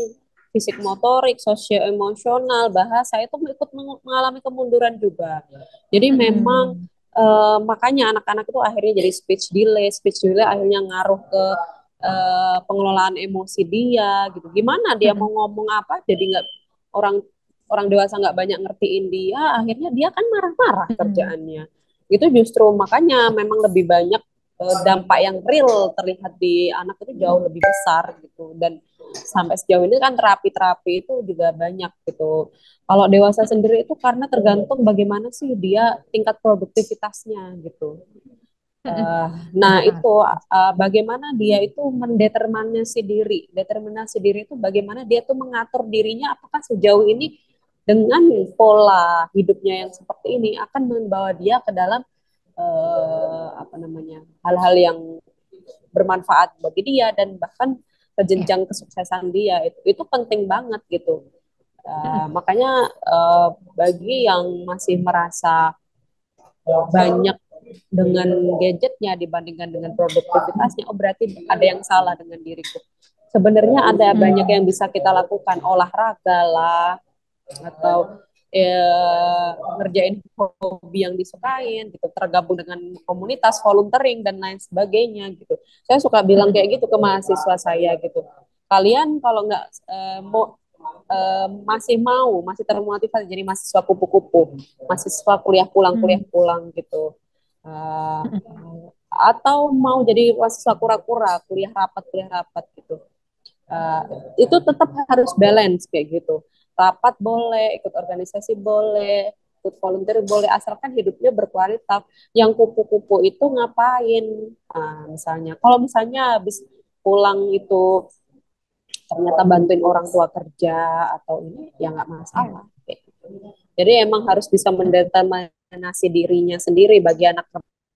fisik motorik, sosio emosional, bahasa itu ikut mengalami kemunduran juga. Jadi memang Mm-mm. makanya anak-anak itu akhirnya jadi speech delay akhirnya ngaruh ke pengelolaan emosi dia gitu. Gimana dia mau Mm-mm. ngomong apa jadi nggak orang orang dewasa nggak banyak ngertiin dia, akhirnya dia kan marah-marah Mm-mm. kerjaannya. Itu justru makanya memang lebih banyak dampak yang real terlihat di anak itu jauh lebih besar gitu. Dan sampai sejauh ini kan terapi-terapi itu juga banyak gitu. Kalau dewasa sendiri itu karena tergantung bagaimana sih dia tingkat produktivitasnya gitu. Mm-mm. Nah, Benar banget. itu bagaimana dia itu mendeterminasi diri. Determinasi diri itu bagaimana dia tuh mengatur dirinya apakah sejauh ini dengan pola hidupnya yang seperti ini akan membawa dia ke dalam apa namanya hal-hal yang bermanfaat bagi dia dan bahkan ke Iya. jenjang kesuksesan dia itu penting banget gitu. Mm-mm. Makanya bagi yang masih merasa banyak dengan gadgetnya dibandingkan dengan produktivitasnya, oh berarti ada yang salah dengan diriku. Sebenarnya ada banyak yang Mm. bisa kita lakukan, olahraga lah, atau ngerjain hobi yang disukain, gitu, tergabung dengan komunitas, volunteering dan lain sebagainya, gitu. Saya suka bilang Mm-mm. kayak gitu ke mahasiswa saya, gitu. Kalian kalau nggak masih termotivasi jadi mahasiswa kupu-kupu, mahasiswa kuliah Mm. pulang gitu. Uh, Mm-mm. atau mau jadi mahasiswa kura-kura, kuliah rapat gitu. Uh, itu tetap harus balance kayak gitu. Rapat boleh, ikut organisasi boleh, ikut volunteer boleh, asalkan hidupnya berkualitas. Yang kupu-kupu itu ngapain? Misalnya, kalau misalnya habis pulang itu ternyata bantuin orang tua kerja atau ini ya nggak Iya. masalah. Jadi emang harus bisa mendeterminasi dirinya sendiri bagi anak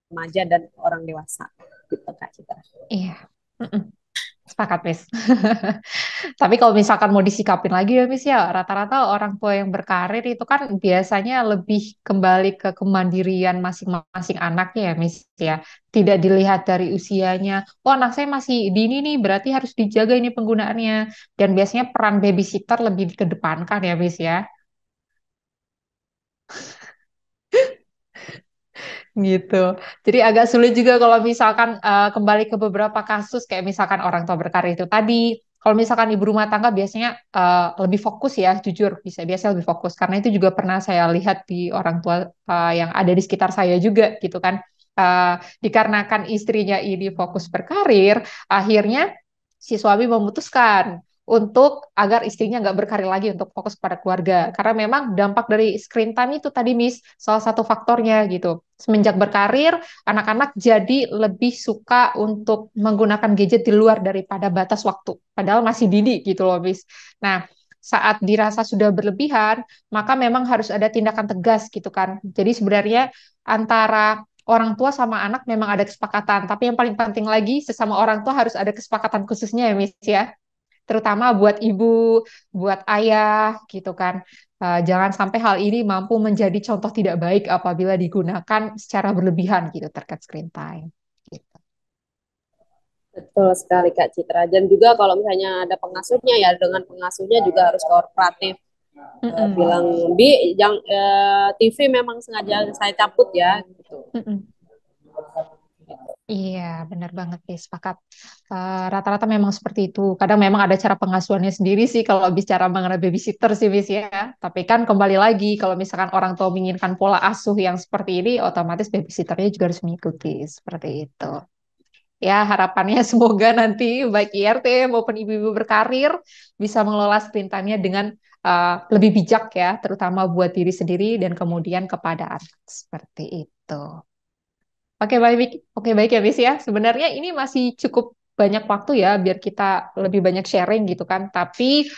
remaja dan orang dewasa. Gitu Kak Citra. Iya. Mm-mm. Sepakat, Miss. Tapi kalau misalkan mau disikapin lagi ya, Miss ya, rata-rata orang tua yang berkarir itu kan biasanya lebih kembali ke kemandirian masing-masing anaknya ya, Miss ya. Tidak dilihat dari usianya. Oh, anak saya masih dini nih, berarti harus dijaga ini penggunaannya. Dan biasanya peran babysitter lebih dikedepankan ya, Miss ya. Gitu. Jadi agak sulit juga kalau misalkan kembali ke beberapa kasus kayak misalkan orang tua berkarir itu tadi. Kalau misalkan ibu rumah tangga biasanya lebih fokus ya, jujur bisa biasa lebih fokus karena itu juga pernah saya lihat di orang tua yang ada di sekitar saya juga gitu kan. Eh, Dikarenakan istrinya ini fokus berkarir, akhirnya si suami memutuskan untuk agar istrinya nggak berkarir lagi untuk fokus pada keluarga. Karena memang dampak dari screen time itu tadi, Miss, salah satu faktornya gitu. Semenjak berkarir, anak-anak jadi lebih suka untuk menggunakan gadget di luar daripada batas waktu. Padahal masih dini gitu loh, Miss. Nah, saat dirasa sudah berlebihan, maka memang harus ada tindakan tegas gitu kan. Jadi sebenarnya antara orang tua sama anak memang ada kesepakatan, tapi yang paling penting lagi sesama orang tua harus ada kesepakatan khususnya ya, Miss ya. Terutama buat ibu, buat ayah gitu kan. Jangan sampai hal ini mampu menjadi contoh tidak baik apabila digunakan secara berlebihan gitu terkait screen time. Gitu. Betul sekali Kak Citra. Dan juga kalau misalnya ada pengasuhnya ya dengan pengasuhnya juga harus kooperatif. Mm-mm. Bilang TV memang sengaja saya cabut ya gitu. Mm-mm. Iya, benar banget sih, sepakat. Rata-rata memang seperti itu. Kadang memang ada cara pengasuhannya sendiri sih kalau bicara mengenai babysitter sih, Miss ya. Tapi kan kembali lagi, kalau misalkan orang tua menginginkan pola asuh yang seperti ini, otomatis babysitternya juga harus mengikuti seperti itu. Ya, harapannya semoga nanti baik IRT maupun ibu-ibu berkarir bisa mengelola screen time-nya dengan lebih bijak ya, terutama buat diri sendiri dan kemudian kepada anak. Seperti itu. Oke baik ya Miss ya. Sebenarnya ini masih cukup banyak waktu ya biar kita lebih banyak sharing gitu kan. Tapi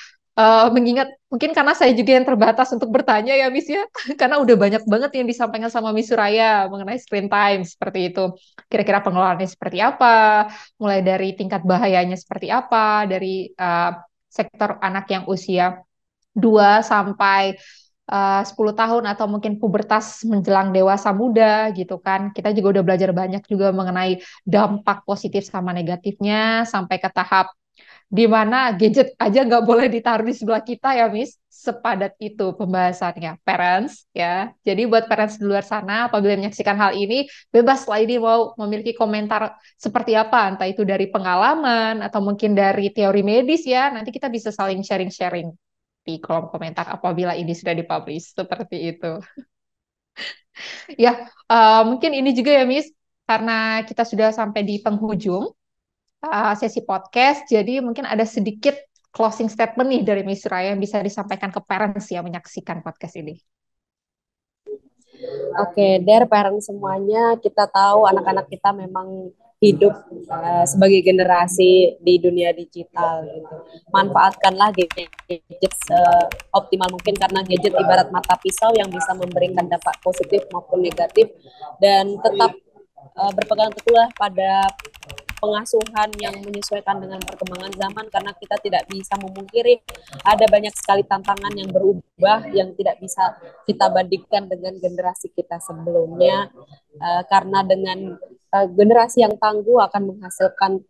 mengingat mungkin karena saya juga yang terbatas untuk bertanya ya Miss ya, karena udah banyak banget yang disampaikan sama Miss Suraya mengenai screen time seperti itu. Kira-kira pengelolaannya seperti apa, mulai dari tingkat bahayanya seperti apa, dari sektor anak yang usia 2 sampai 10 tahun atau mungkin pubertas menjelang dewasa muda gitu kan. Kita juga udah belajar banyak juga mengenai dampak positif sama negatifnya sampai ke tahap di mana gadget aja nggak boleh ditaruh di sebelah kita ya, Miss. Sepadat itu pembahasannya, parents ya. Jadi buat parents di luar sana, apabila menyaksikan hal ini, bebas lah ini mau memiliki komentar seperti apa, entah itu dari pengalaman atau mungkin dari teori medis ya. Nanti kita bisa saling sharing-sharing di kolom komentar apabila ini sudah dipublish seperti itu. Ya, mungkin ini juga ya, Miss, karena kita sudah sampai di penghujung sesi podcast. Jadi mungkin ada sedikit closing statement nih dari Miss Raya yang bisa disampaikan ke parents yang menyaksikan podcast ini. Oke, dear parents semuanya, kita tahu anak-anak kita memang hidup sebagai generasi di dunia digital gitu. Manfaatkanlah gadget optimal mungkin karena gadget ibarat mata pisau yang bisa memberikan dampak positif maupun negatif dan tetap berpegang teguhlah pada pengasuhan yang menyesuaikan dengan perkembangan zaman karena kita tidak bisa memungkiri ada banyak sekali tantangan yang berubah yang tidak bisa kita bandingkan dengan generasi kita sebelumnya karena dengan generasi yang tangguh akan menghasilkan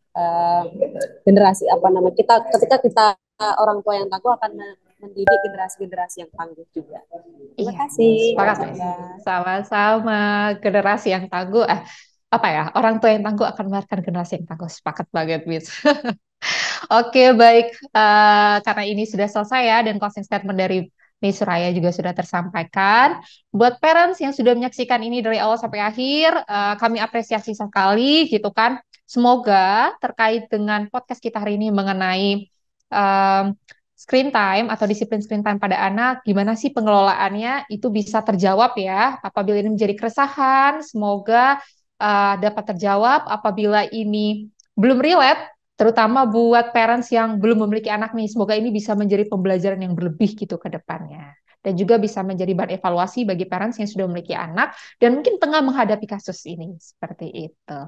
generasi apa namanya kita ketika kita orang tua yang tangguh akan mendidik generasi-generasi yang tangguh juga. Terima Iya, kasih. sepakat, Miss. Sama-sama generasi yang tangguh. Apa ya? Orang tua yang tangguh akan melahirkan generasi yang tangguh. Sepakat banget, Miss. Oke, baik. Karena ini sudah selesai ya, dan closing statement dari Miss Suraya juga sudah tersampaikan. Buat parents yang sudah menyaksikan ini dari awal sampai akhir, kami apresiasi sekali gitu kan. Semoga terkait dengan podcast kita hari ini mengenai em, screen time atau disiplin screen time pada anak, gimana sih pengelolaannya itu bisa terjawab ya. Apabila ini menjadi keresahan, semoga dapat terjawab. Apabila ini belum relate, terutama buat parents yang belum memiliki anak nih, semoga ini bisa menjadi pembelajaran yang berlebih gitu ke depannya. Dan juga bisa menjadi bahan evaluasi bagi parents yang sudah memiliki anak dan mungkin tengah menghadapi kasus ini. Seperti itu.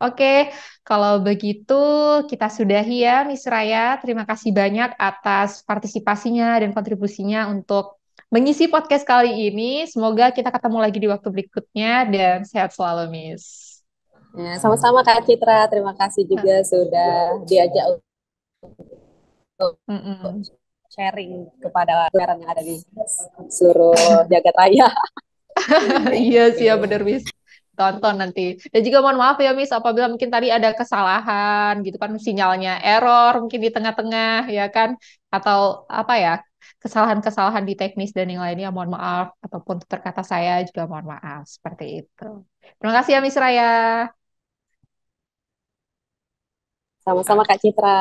Oke, kalau begitu kita sudahi ya, Miss Raya. Terima kasih banyak atas partisipasinya dan kontribusinya untuk mengisi podcast kali ini. Semoga kita ketemu lagi di waktu berikutnya dan sehat selalu, Miss. Ya, sama-sama Kak Citra, terima kasih juga sudah diajak untuk Mm-mm. sharing kepada parent yang ada di seluruh jagat raya. Iya sih ya bener Miss. Tonton nanti. Dan juga mohon maaf ya Miss apabila mungkin tadi ada kesalahan gitu kan sinyalnya error mungkin di tengah-tengah ya kan atau apa ya kesalahan-kesalahan di teknis dan yang lainnya mohon maaf ataupun tutur kata saya juga mohon maaf seperti itu. Terima kasih ya Miss Raya. Sama-sama Kak Citra.